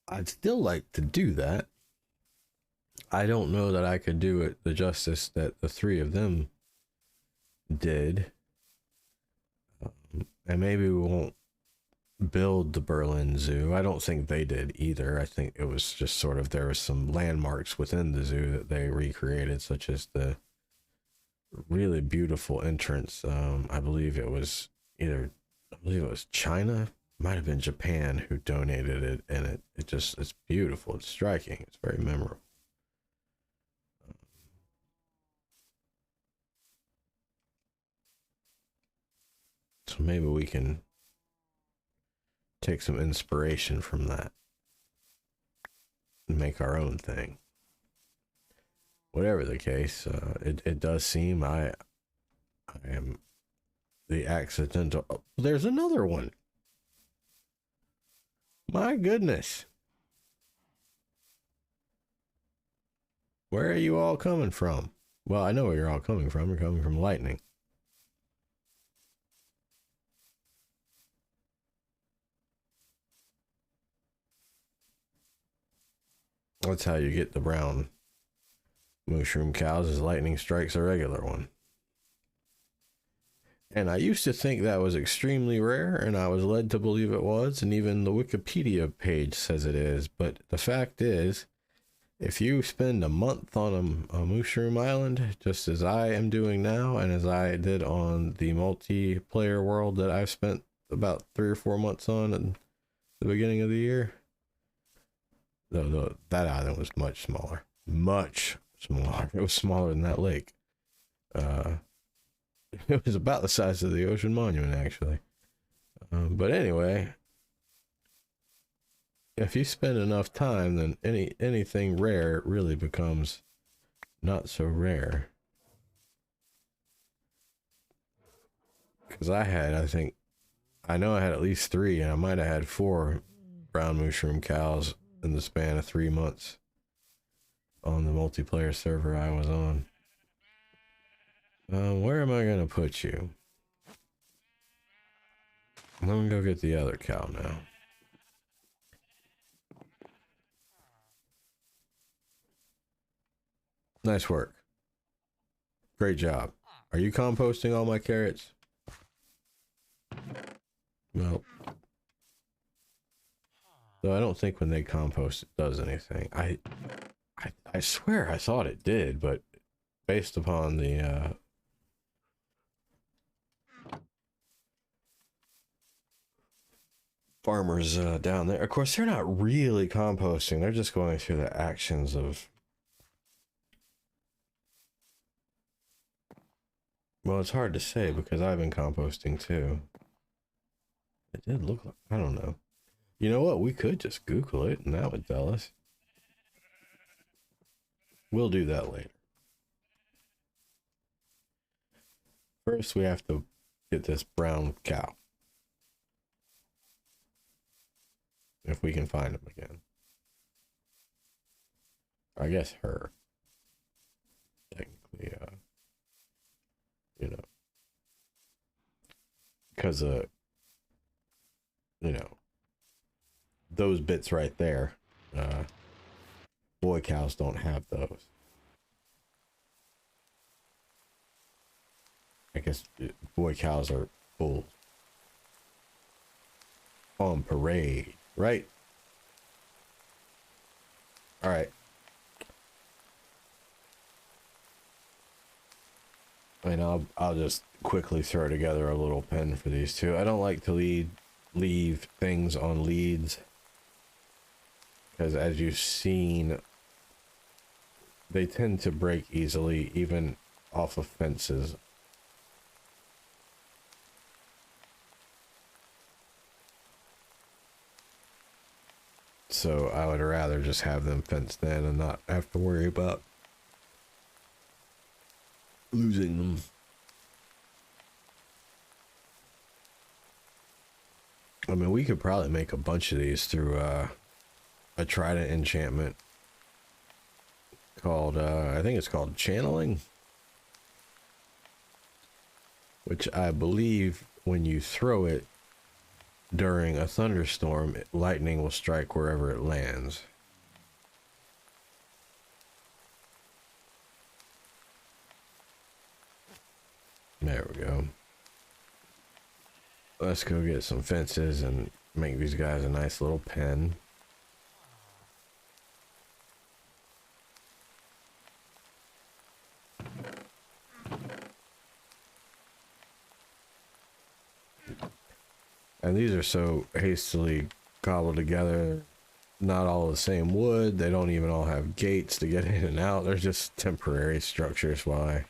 I'd still like to do that. I don't know that I could do it the justice that the three of them did. And maybe we won't build the Berlin Zoo. I don't think they did either. I think it was just sort of, there was some landmarks within the zoo that they recreated, such as the really beautiful entrance. I believe it was China, might have been Japan, who donated it, and it's beautiful. It's striking. It's very memorable. So maybe we can take some inspiration from that and make our own thing. Whatever the case, it does seem I am the accidental. Oh, there's another one. My goodness. Where are you all coming from? Well, I know where you're all coming from. You're coming from lightning. That's how you get the brown mushroom cows, is lightning strikes a regular one. And I used to think that was extremely rare, and I was led to believe it was, and even the Wikipedia page says it is. But the fact is, if you spend a month on a mushroom island, just as I am doing now, and as I did on the multiplayer world that I've spent about 3 or 4 months on at the beginning of the year, that island was much smaller. Much smaller. It was smaller than that lake. It was about the size of the Ocean Monument, actually. But anyway, if you spend enough time, then anything rare really becomes not so rare. Because I know I had at least 3, and I might have had 4 brown mushroom cows in the span of 3 months on the multiplayer server I was on. Where am I gonna put you? Let me go get the other cow now. Nice work. Great job. Are you composting all my carrots? Well, so I don't think when they compost it does anything. I swear I thought it did, but based upon the farmers down there, of course they're not really composting, they're just going through the actions of, well, it's hard to say because I've been composting too. It did look like, I don't know. You know what, we could just Google it and that would tell us. We'll do that later. First we have to get this brown cow, if we can find him again. I guess her. Technically, you know. Because, you know, those bits right there, boy cows don't have those. I guess boy cows are full on parade, right? All right. I mean, I'll just quickly throw together a little pen for these two. I don't like to leave things on leads because, as you've seen, they tend to break easily, even off of fences. So I would rather just have them fenced in and not have to worry about losing them. I mean, we could probably make a bunch of these through a trident enchantment called, I think it's called channeling, which I believe when you throw it during a thunderstorm, lightning will strike wherever it lands. There we go. Let's go get some fences and make these guys a nice little pen. And these are so hastily cobbled together, not all the same wood. They don't even all have gates to get in and out. They're just temporary structures while I,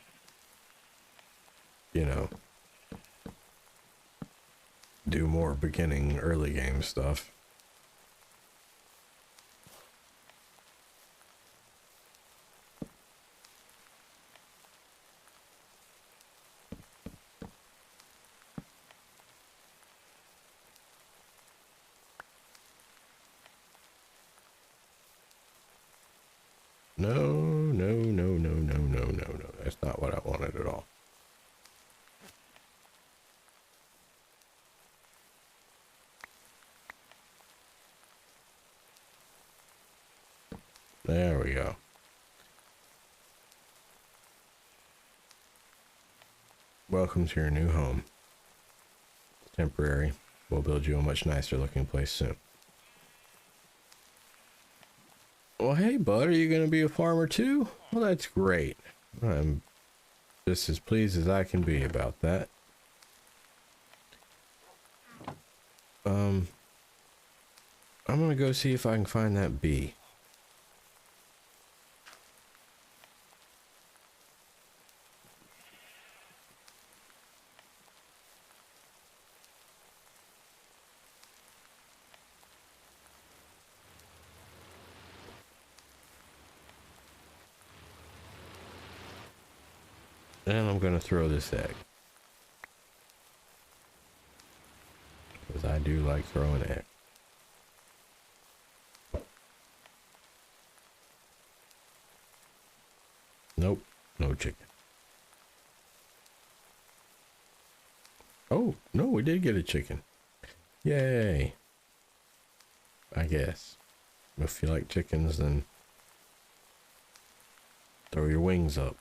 you know, do more beginning early game stuff. No, no, no, no, no, no, no, no. That's not what I wanted at all. There we go. Welcome to your new home. It's temporary. We'll build you a much nicer looking place soon. Well, hey, bud, are you going to be a farmer too? Well, that's great. I'm just as pleased as I can be about that. I'm going to go see if I can find that bee. And I'm going to throw this egg. Because I do like throwing eggs. Nope, no chicken. Oh, no, we did get a chicken. Yay. I guess. If you like chickens, then throw your wings up.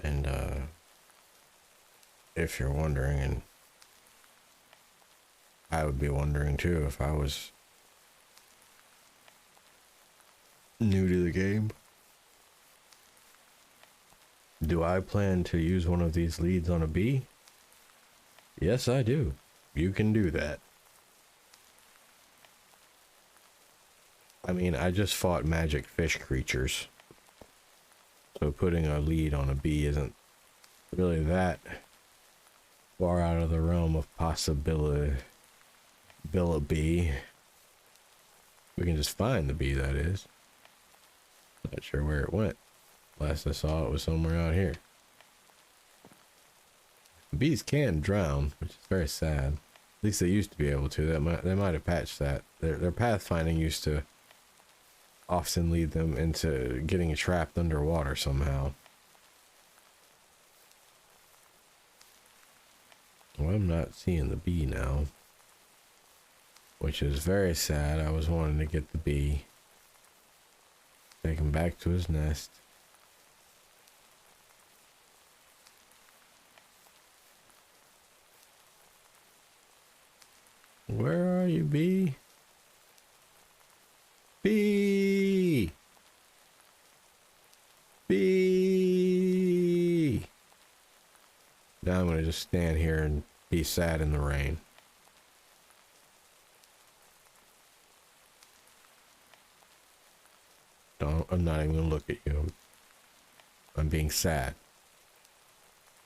And if you're wondering, and I would be wondering too if I was new to the game, do I plan to use one of these leads on a bee? Yes, I do. You can do that. I mean, I just fought magic fish creatures, so putting a lead on a bee isn't really that far out of the realm of possibility. Bee. We can just find the bee, that is. Not sure where it went. Last I saw it was somewhere out here. Bees can drown, which is very sad. At least they used to be able to. They might have patched that. Their pathfinding used to often lead them into getting trapped underwater somehow. Well, I'm not seeing the bee now, which is very sad. I was wanting to get the bee, take him back to his nest. Where are you, bee? Bee! Bee! Now I'm gonna just stand here and be sad in the rain. I'm not even gonna look at you. I'm being sad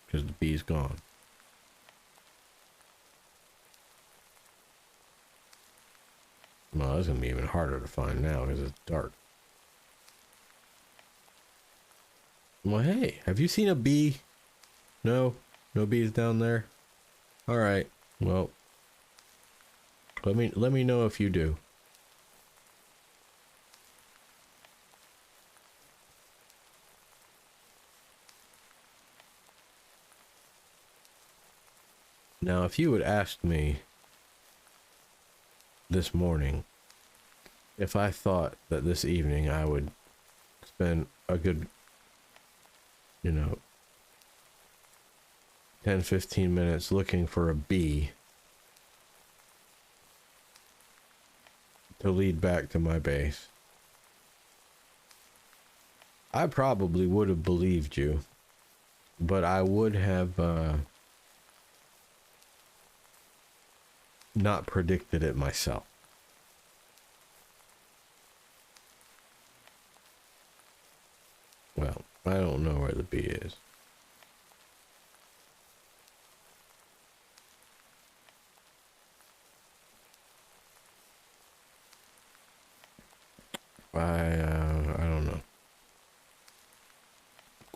because the bee's gone. Well, it's gonna be even harder to find now because it's dark. Well, hey, have you seen a bee? No? No bees down there? Alright, well, let me know if you do. Now, if you had asked me this morning if I thought that this evening I would spend a good, 10-15 minutes looking for a bee to lead back to my base, I probably would have believed you, but I would have not predicted it myself. Well, I don't know where the bee is. I don't know.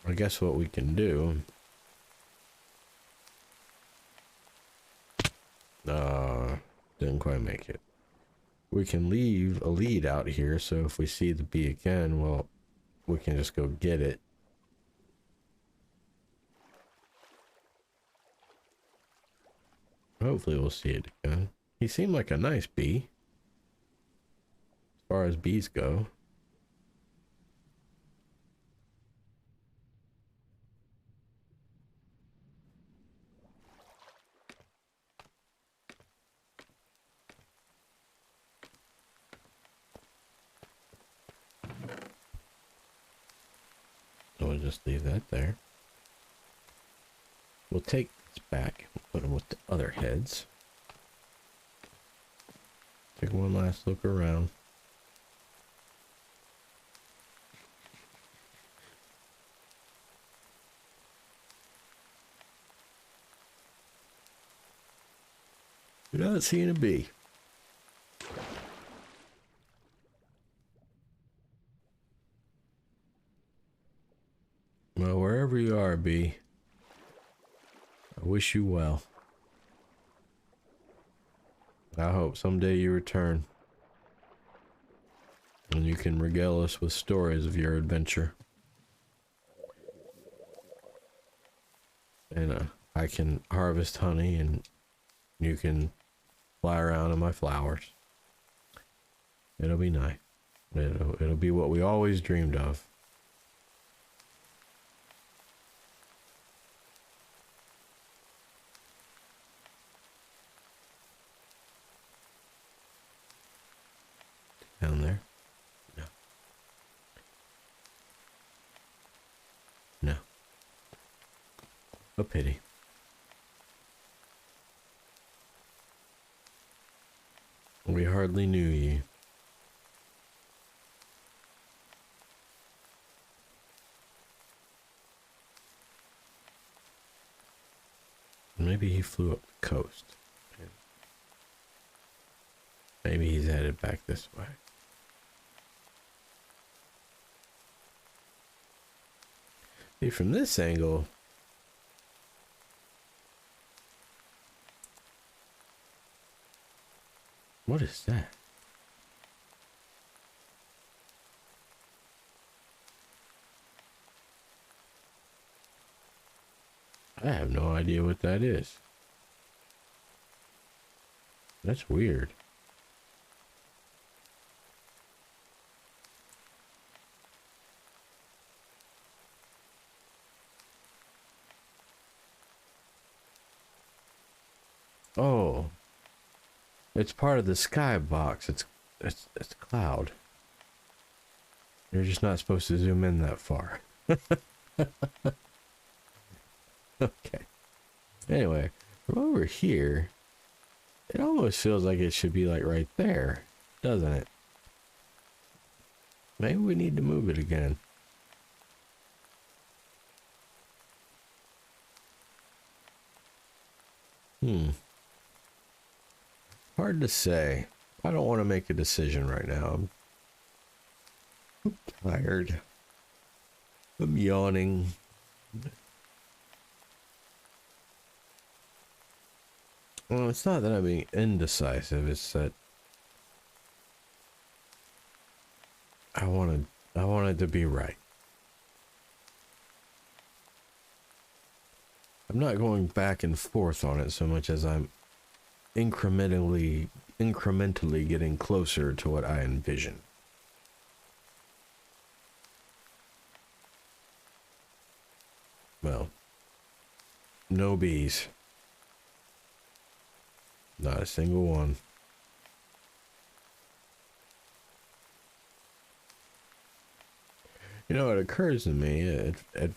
I guess what we can do, didn't quite make it. We can leave a lead out here, so if we see the bee again, well, we can just go get it. Hopefully we'll see it again. He seemed like a nice bee, as far as bees go. So we'll just leave that there. We'll take this back and put them with the other heads. Take one last look around. You're not seeing a bee. Well, wherever you are, bee, I wish you well. I hope someday you return and you can regale us with stories of your adventure. And I can harvest honey and you can fly around in my flowers. It'll be nice. It'll be what we always dreamed of. Down there? No. No. A pity. We hardly knew you. Maybe he flew up the coast. Maybe he's headed back this way. See, from this angle, what is that? I have no idea what that is. That's weird. Oh, it's part of the sky box. It's cloud. You're just not supposed to zoom in that far. Okay. Anyway, from over here, it almost feels like it should be like right there, doesn't it? Maybe we need to move it again. Hard to say. I don't want to make a decision right now. I'm tired. I'm yawning. Well, it's not that I'm being indecisive, it's that I wanted to be right. I'm not going back and forth on it so much as I'm incrementally getting closer to what I envision. Well, no bees. Not a single one. You know, it occurs to me, at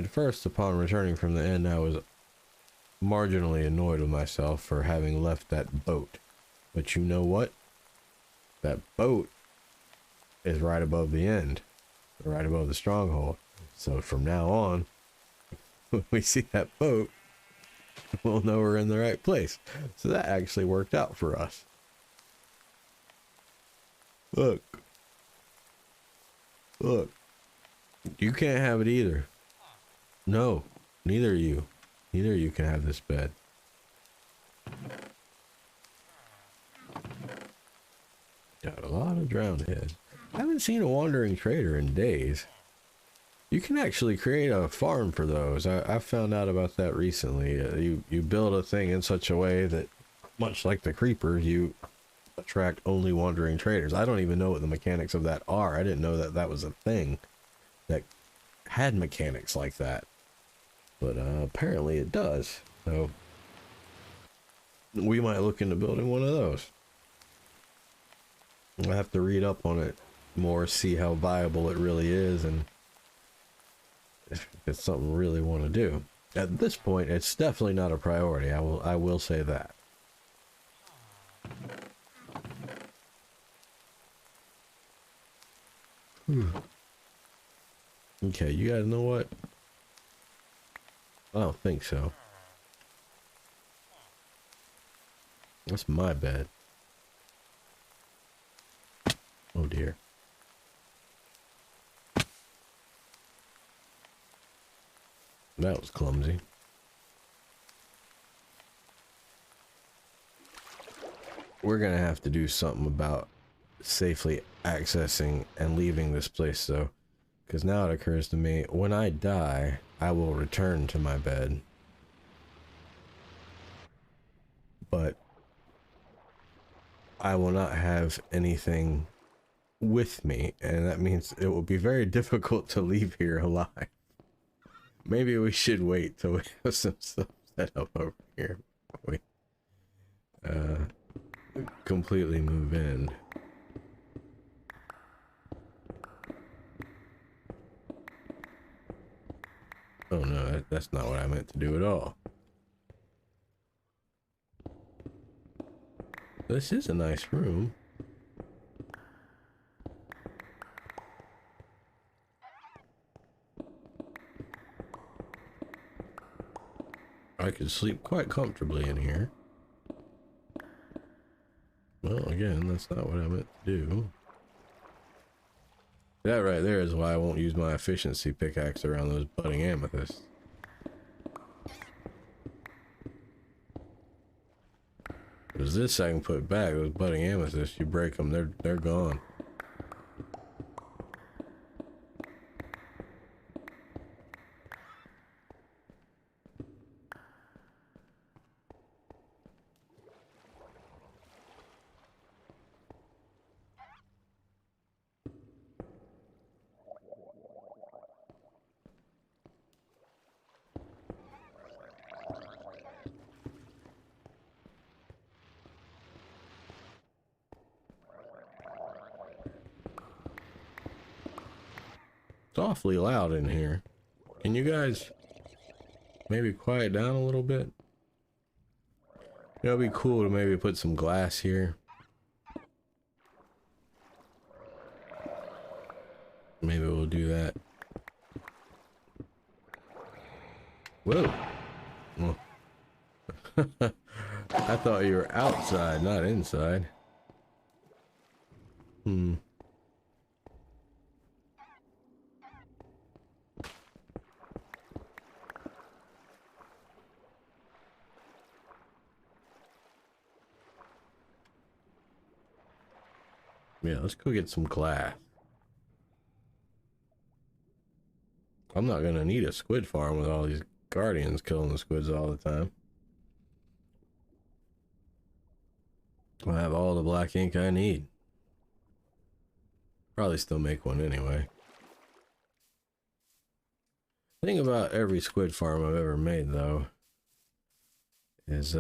first, upon returning from the inn, I was marginally annoyed with myself for having left that boat. But you know what? That boat is right above the end, right above the stronghold. So from now on, when we see that boat, we'll know we're in the right place. So that actually worked out for us. Look. Look. You can't have it either. No, neither of you. Neither of you can have this bed. Got a lot of drowned heads. I haven't seen a wandering trader in days. You can actually create a farm for those. I found out about that recently. You build a thing in such a way that, much like the creepers, you attract only wandering traders. I don't even know what the mechanics of that are. I didn't know that that was a thing that had mechanics like that. But apparently it does. So we might look into building one of those. I'll have to read up on it more, see how viable it really is, and if it's something we really want to do. At this point, it's definitely not a priority. I will say that. Okay, you guys know what? I don't think so. That's my bed. Oh dear. That was clumsy. We're gonna have to do something about safely accessing and leaving this place though, because now it occurs to me, when I die, I will return to my bed. But I will not have anything with me, and that means it will be very difficult to leave here alive. Maybe we should wait till we have some stuff set up over here before we completely move in. Oh no, that's not what I meant to do at all. This is a nice room. I could sleep quite comfortably in here. Well, again, that's not what I meant to do. That right there is why I won't use my efficiency pickaxe around those budding amethysts. Because this I can put back. Those budding amethysts, you break them, they're gone. It's awfully loud in here. Can you guys maybe quiet down a little bit? It'd be cool to maybe put some glass here. Maybe we'll do that. Whoa. Well, I thought you were outside, not inside. Yeah, let's go get some glass. I'm not gonna need a squid farm with all these guardians killing the squids all the time. I'll have all the black ink I need. Probably still make one anyway. The thing about every squid farm I've ever made though is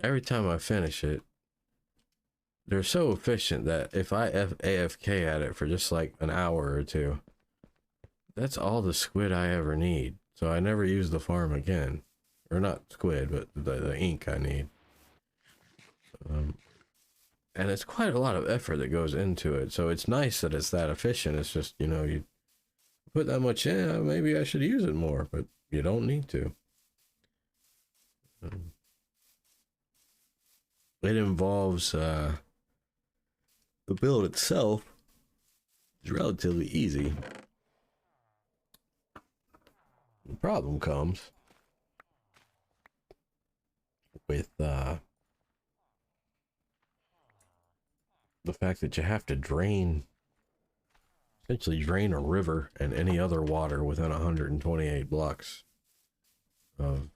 every time I finish it, they're so efficient that if I AFK at it for just like an hour or two, that's all the squid I ever need. So I never use the farm again. Or not squid, but the ink I need. And it's quite a lot of effort that goes into it. So it's nice that it's that efficient. It's just, you know, you put that much in, maybe I should use it more, but you don't need to. It involves the build itself is relatively easy. The problem comes with the fact that you have to essentially drain a river and any other water within 128 blocks of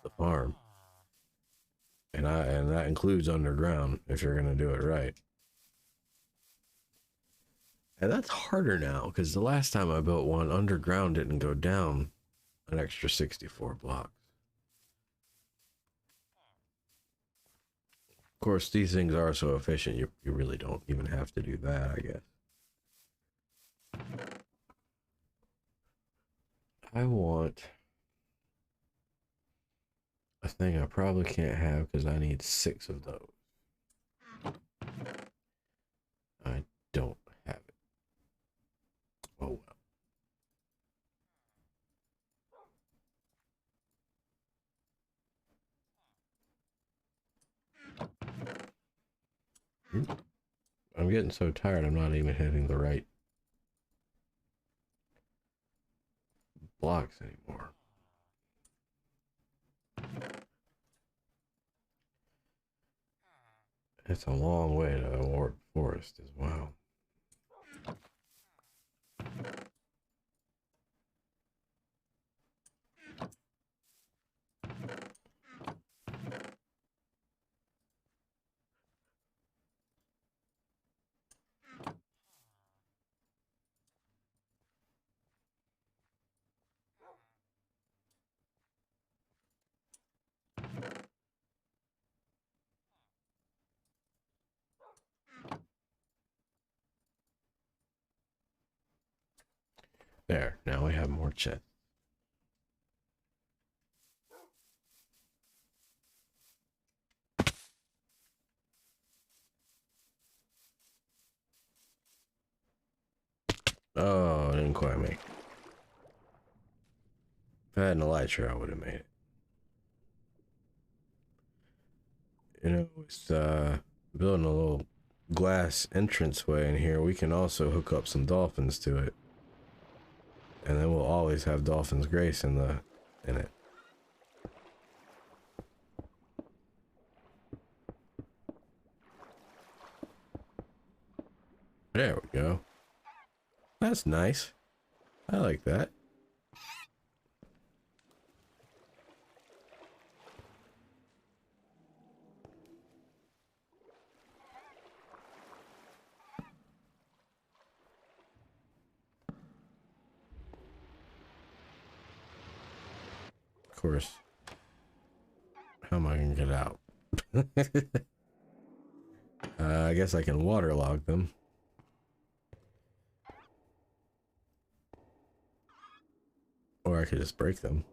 the farm. And that includes underground if you're going to do it right. And that's harder now because the last time I built one, underground didn't go down an extra 64 blocks. Of course, these things are so efficient, you really don't even have to do that, I guess. I want a thing I probably can't have because I need 6 of those. I don't have it. Oh well. I'm getting so tired I'm not even hitting the right blocks anymore. It's a long way to a warped forest as well. There, now we have more chests. Oh, I didn't quite make it. If I had an elytra, I would have made it. You know, it's building a little glass entranceway in here. We can also hook up some dolphins to it. And then we'll always have dolphins grace in it. There we go. That's nice. I like that. Of course. How am I gonna get out? I guess I can waterlog them. Or I could just break them.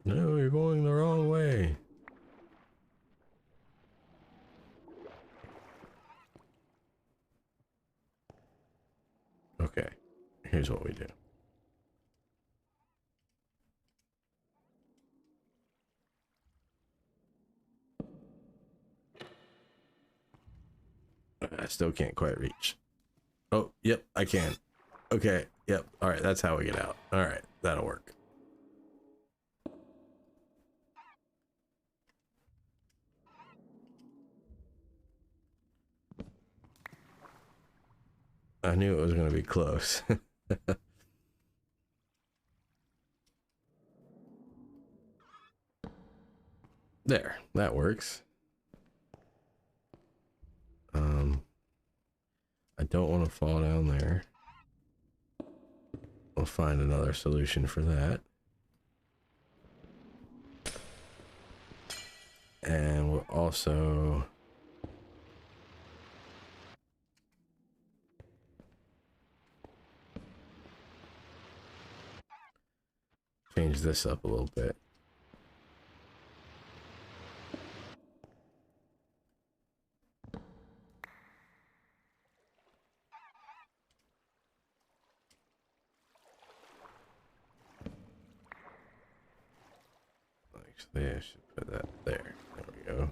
No, you're going the wrong way. Okay, here's what we do. I still can't quite reach. Oh, yep, I can. Okay, yep. All right, that's how we get out. All right, that'll work. I knew it was going to be close. There, that works. I don't want to fall down there. We'll find another solution for that. And we'll also change this up a little bit. Actually, I should put that there. There we go.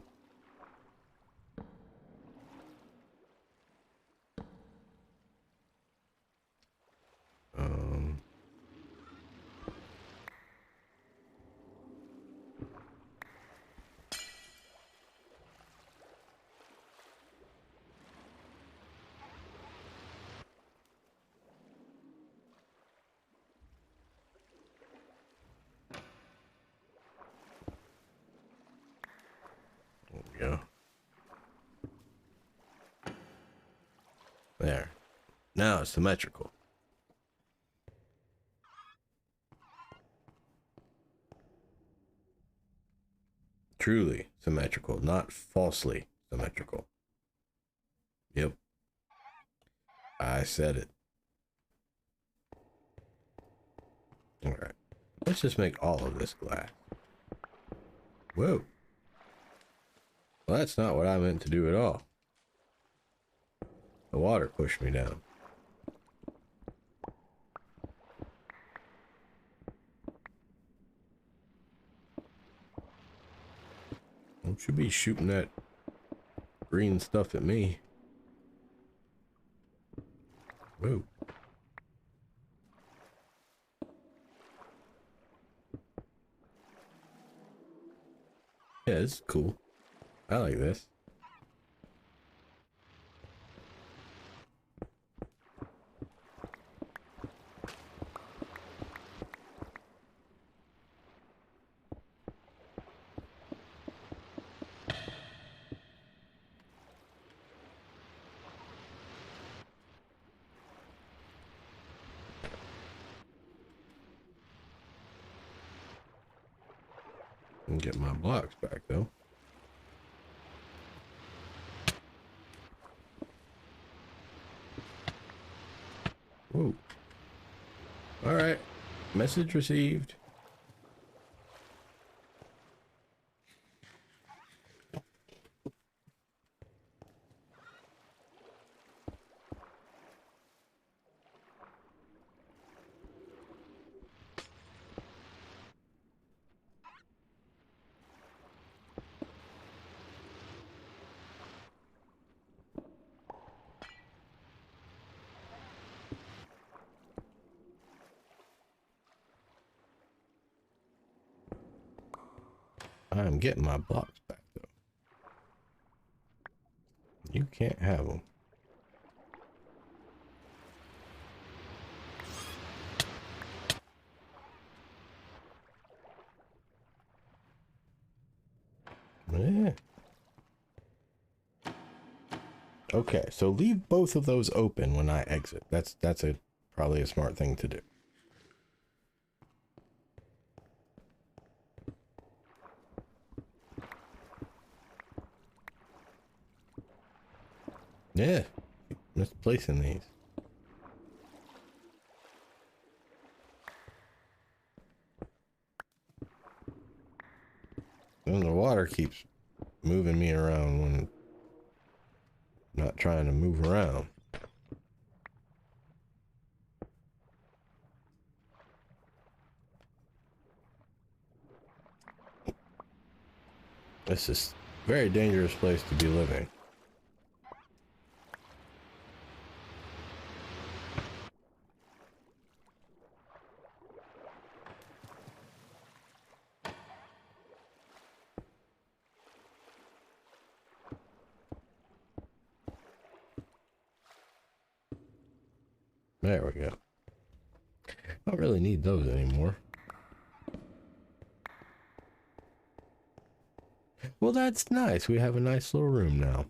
There we go. There. Now it's symmetrical. Truly symmetrical, not falsely symmetrical. Yep. I said it. Alright. Let's just make all of this glass. Whoa. Well, that's not what I meant to do at all. The water pushed me down. Don't you be shooting that green stuff at me. Whoa. Yeah, this is cool. I like this. And get my blocks back though. Whoa. All right. Message received. I'm getting my blocks back though. You can't have them. Yeah. Okay, so leave both of those open when I exit. That's probably a smart thing to do. Yeah, misplacing these. And the water keeps moving me around when I'm not trying to move around. This is a very dangerous place to be living. There we go. I don't really need those anymore. Well, that's nice. We have a nice little room now.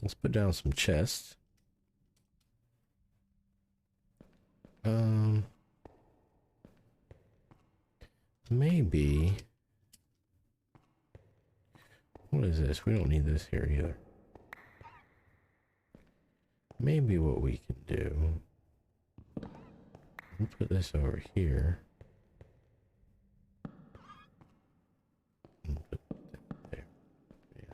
Let's put down some chests. Maybe. What is this? We don't need this here either. Maybe what we can do. We'll put this over here. And put that there. Yeah.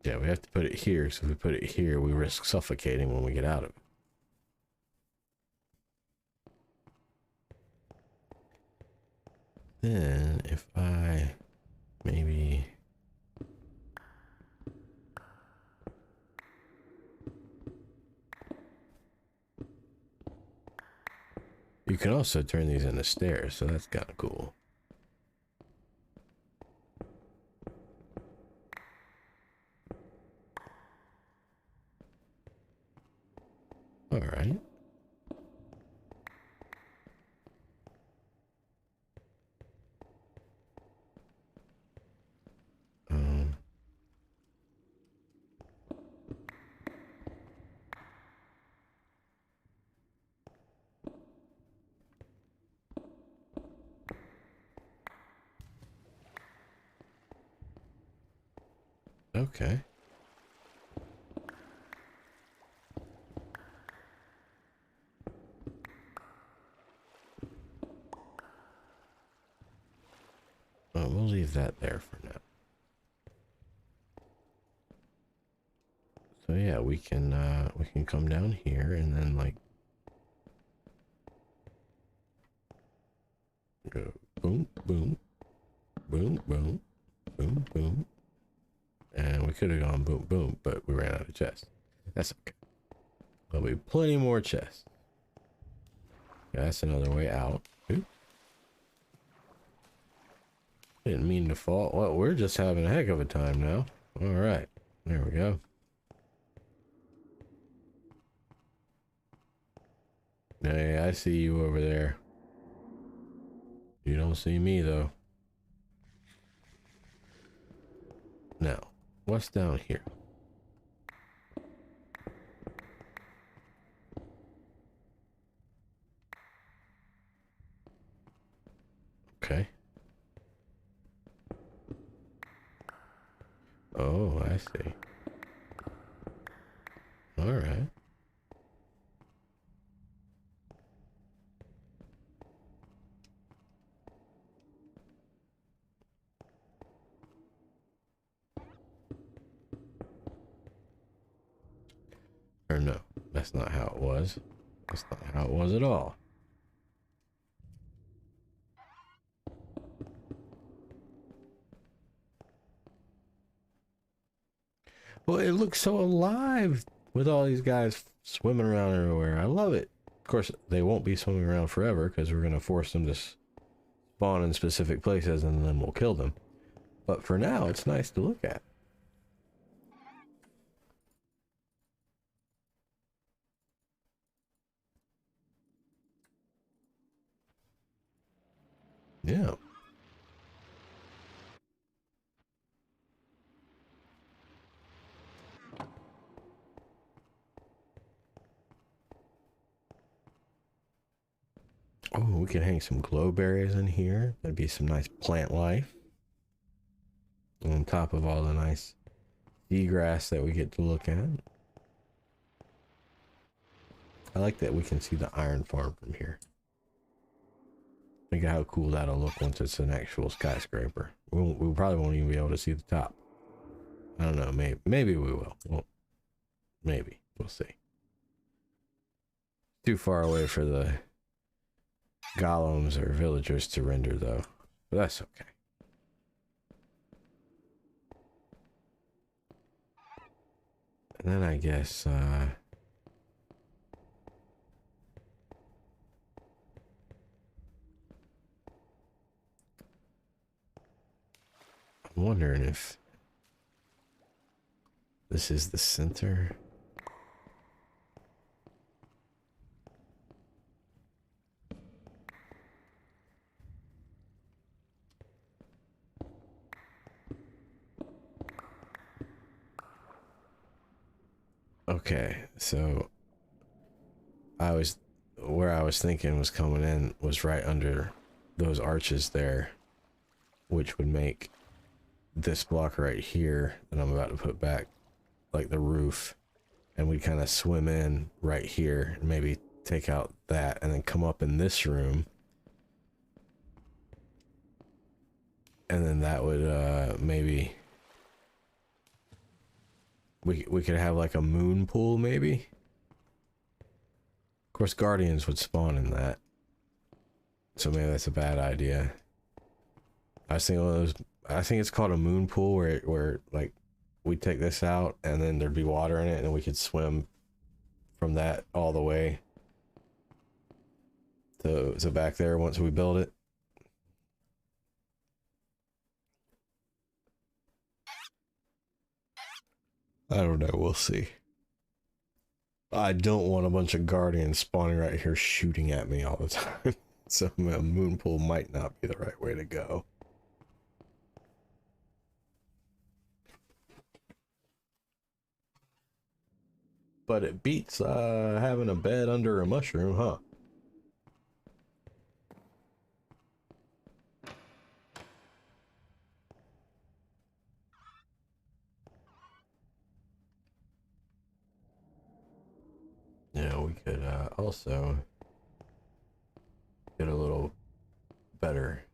Yeah, we have to put it here, so if we put it here, we risk suffocating when we get out of it. Then, if I maybe... You can also turn these into stairs, so that's kind of cool. All right. Okay. Well, we'll leave that there for now. So yeah, we can come down here and then like Go boom, boom, boom, boom, boom, boom. And we could have gone boom, boom, but we ran out of chests. That's okay. There'll be plenty more chests. Yeah, that's another way out. Ooh. Didn't mean to fall. Well, we're just having a heck of a time now. All right. There we go. Hey, I see you over there. You don't see me, though. Now, what's down here? Okay. Oh, I see. All right. Or no, that's not how it was. That's not how it was at all. Well, it looks so alive with all these guys swimming around everywhere. I love it. Of course, they won't be swimming around forever because we're going to force them to spawn in specific places and then we'll kill them. But for now, it's nice to look at. Yeah. Oh, we could hang some glow berries in here. That'd be some nice plant life. On top of all the nice seagrass that we get to look at. I like that we can see the iron farm from here. Think of how cool that'll look once it's an actual skyscraper. We probably won't even be able to see the top. I don't know, maybe we will. Well, maybe. We'll see. Too far away for the golems or villagers to render, though. But that's okay. And then I guess, I'm wondering if this is the center. Okay, so where I was thinking was coming in was right under those arches there, which would make this block right here that I'm about to put back like the roof, and we kind of swim in right here and maybe take out that and then come up in this room, and then that would maybe we could have like a moon pool maybe. Of course guardians would spawn in that, so maybe that's a bad idea. I was thinking one of those, I think it's called a moon pool, where like we take this out and then there'd be water in it and we could swim from that all the way to back there once we build it. I don't know, we'll see. I don't want a bunch of guardians spawning right here shooting at me all the time. So a moon pool might not be the right way to go. But it beats having a bed under a mushroom, huh? Yeah, we could also get a little better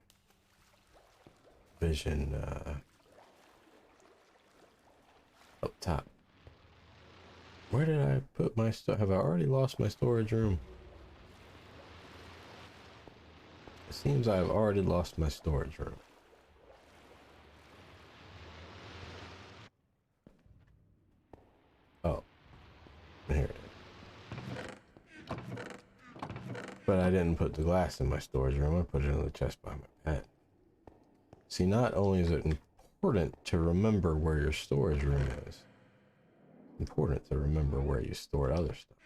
vision up top. Where did I put my stuff? Have I already lost my storage room? It seems I've already lost my storage room. Oh, here it is. But I didn't put the glass in my storage room. I put it in the chest by my bed. See, not only is it important to remember where your storage room is, it's important to remember where you stored other stuff.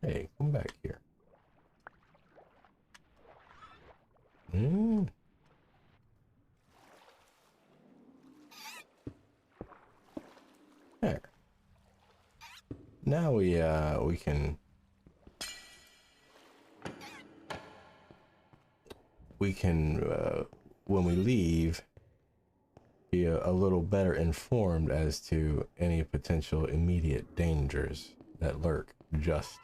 Hey, come back here. There. Now we can when we leave, be a little better informed as to any potential immediate dangers that lurk just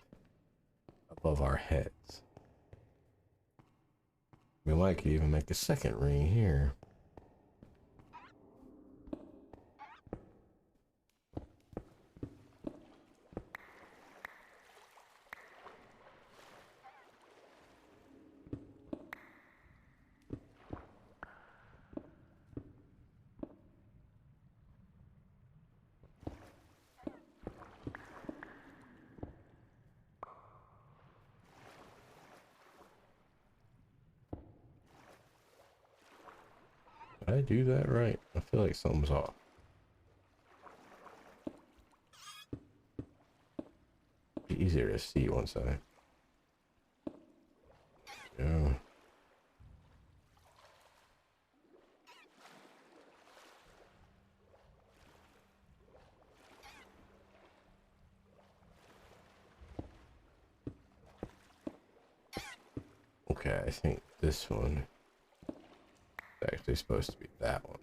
above our heads. We might even make a second ring here. Did I do that right? I feel like something's off. Be easier to see once I go. Okay, I think this one is actually supposed to be that one.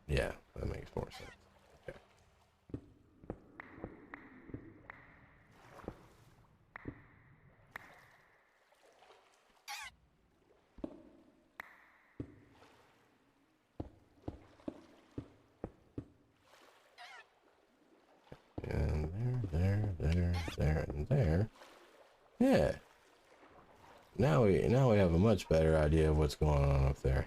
Yeah, that makes more sense. Okay. And there, and there. Yeah. Now we have a much better idea of what's going on up there.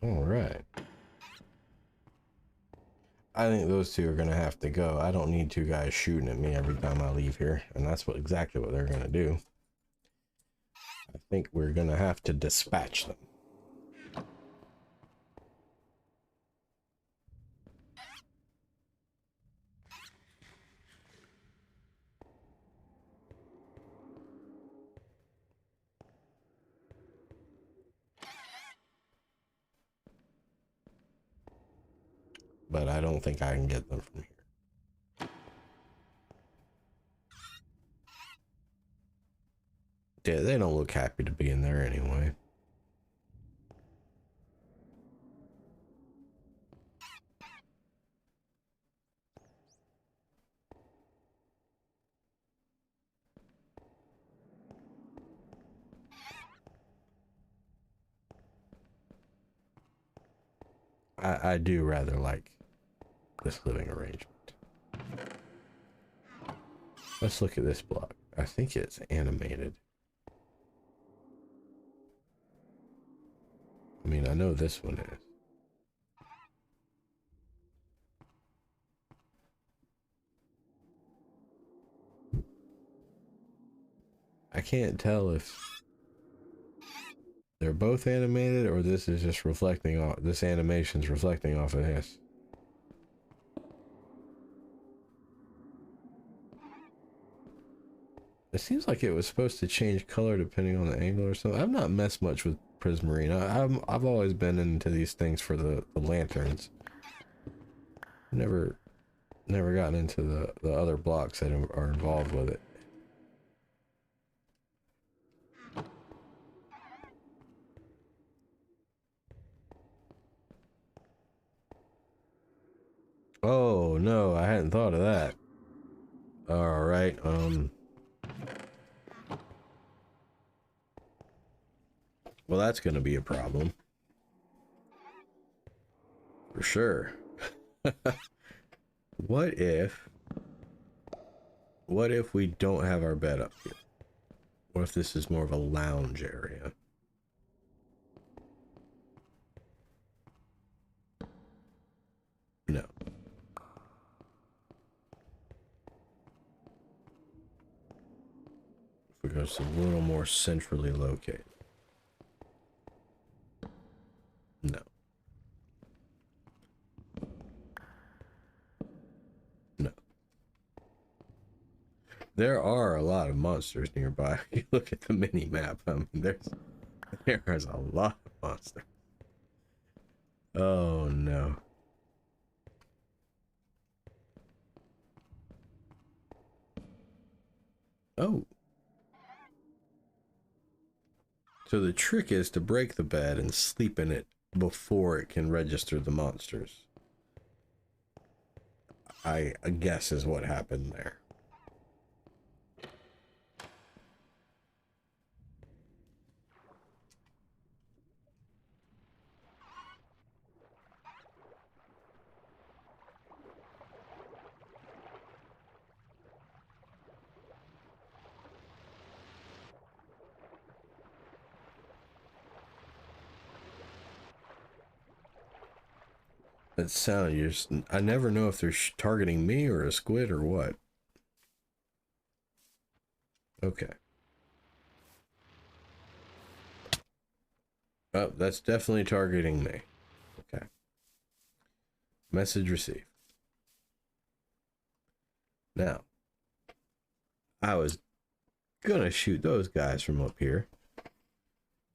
All right. I think those two are gonna have to go. I don't need two guys shooting at me every time I leave here, and that's exactly what they're gonna do. I think we're gonna have to dispatch them. But I don't think I can get them from here. Yeah, they don't look happy to be in there anyway. I do rather like this living arrangement. Let's look at this block. I think it's animated. I mean, I know this one is. I can't tell if they're both animated or this is just reflecting off, this animation's reflecting off of this. It seems like it was supposed to change color depending on the angle or something. I've not messed much with Prismarine. I've always been into these things for the lanterns. Never gotten into the other blocks that are involved with it. Oh no, I hadn't thought of that. All right, well, that's gonna be a problem for sure. What if we don't have our bed up here? What if this is more of a lounge area? No. If we go a little more centrally located. No. No. There are a lot of monsters nearby. You look at the mini map. I mean, there's a lot of monsters. Oh no. Oh. So the trick is to break the bed and sleep in it before it can register the monsters. I guess is what happened there. That sound, I never know if they're targeting me or a squid or what. Okay. Oh, that's definitely targeting me. Okay. Message received. Now, I was gonna shoot those guys from up here,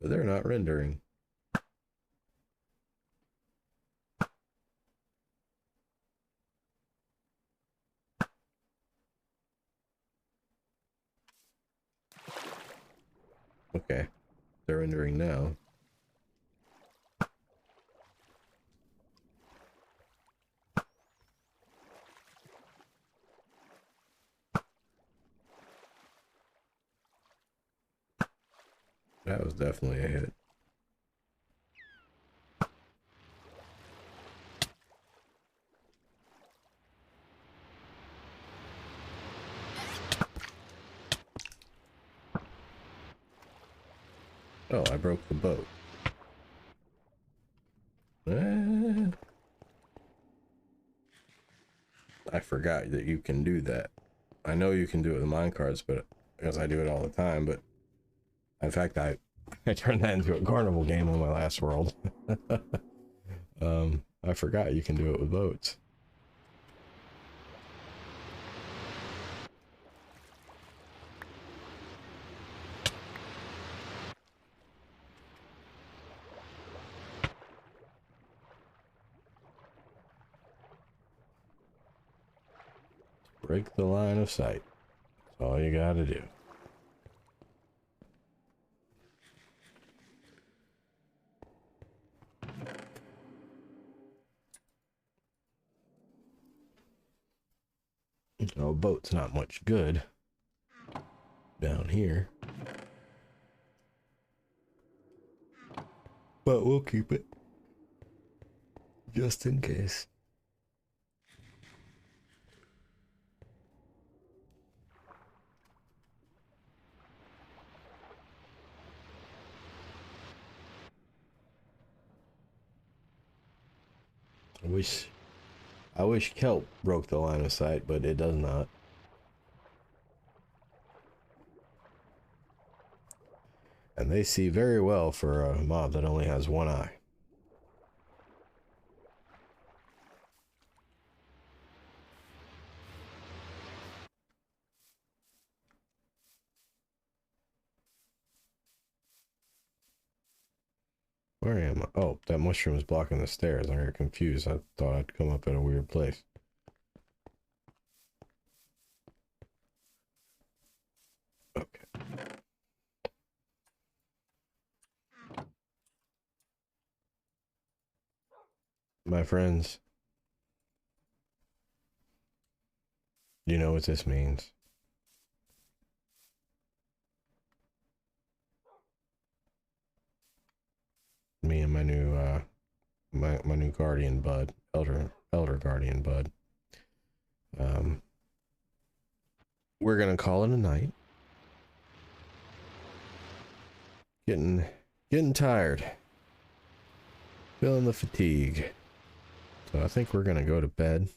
but they're not rendering. Okay, they're rendering now. That was definitely a hit. Oh, I broke the boat. I forgot that you can do that. I know you can do it with minecarts, but because I do it all the time, but in fact, I turned that into a carnival game on my last world. I forgot you can do it with boats. Break the line of sight. That's all you gotta do. Oh, boat's not much good down here, but we'll keep it just in case. I wish kelp broke the line of sight, but it does not. And they see very well for a mob that only has one eye. Where am I? Oh, that mushroom is blocking the stairs. I got confused. I thought I'd come up at a weird place. Okay. My friends, you know what this means. Me and my new my new guardian bud, elder guardian bud. We're gonna call it a night. Getting tired. Feeling the fatigue. So I think we're gonna go to bed.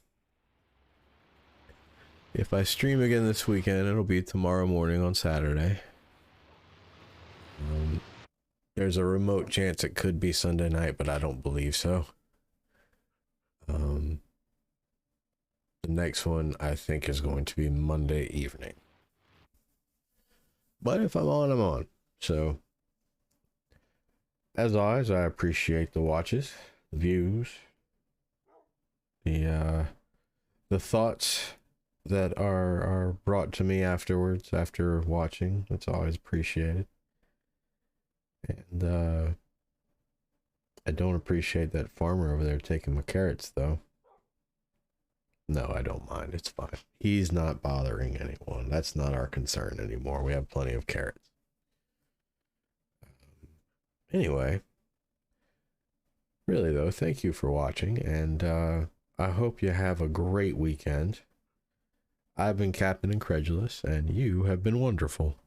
If I stream again this weekend, it'll be tomorrow morning on Saturday. There's a remote chance it could be Sunday night, but I don't believe so. The next one I think is going to be Monday evening. But if I'm on, I'm on. So, as always, I appreciate the watches, the views, the thoughts that are brought to me afterwards after watching. It's always appreciated. And I don't appreciate that farmer over there taking my carrots, though. No, I don't mind. It's fine. He's not bothering anyone. That's not our concern anymore. We have plenty of carrots. Anyway, really though, thank you for watching, and I hope you have a great weekend. I've been Captain Incredulous, and you have been wonderful.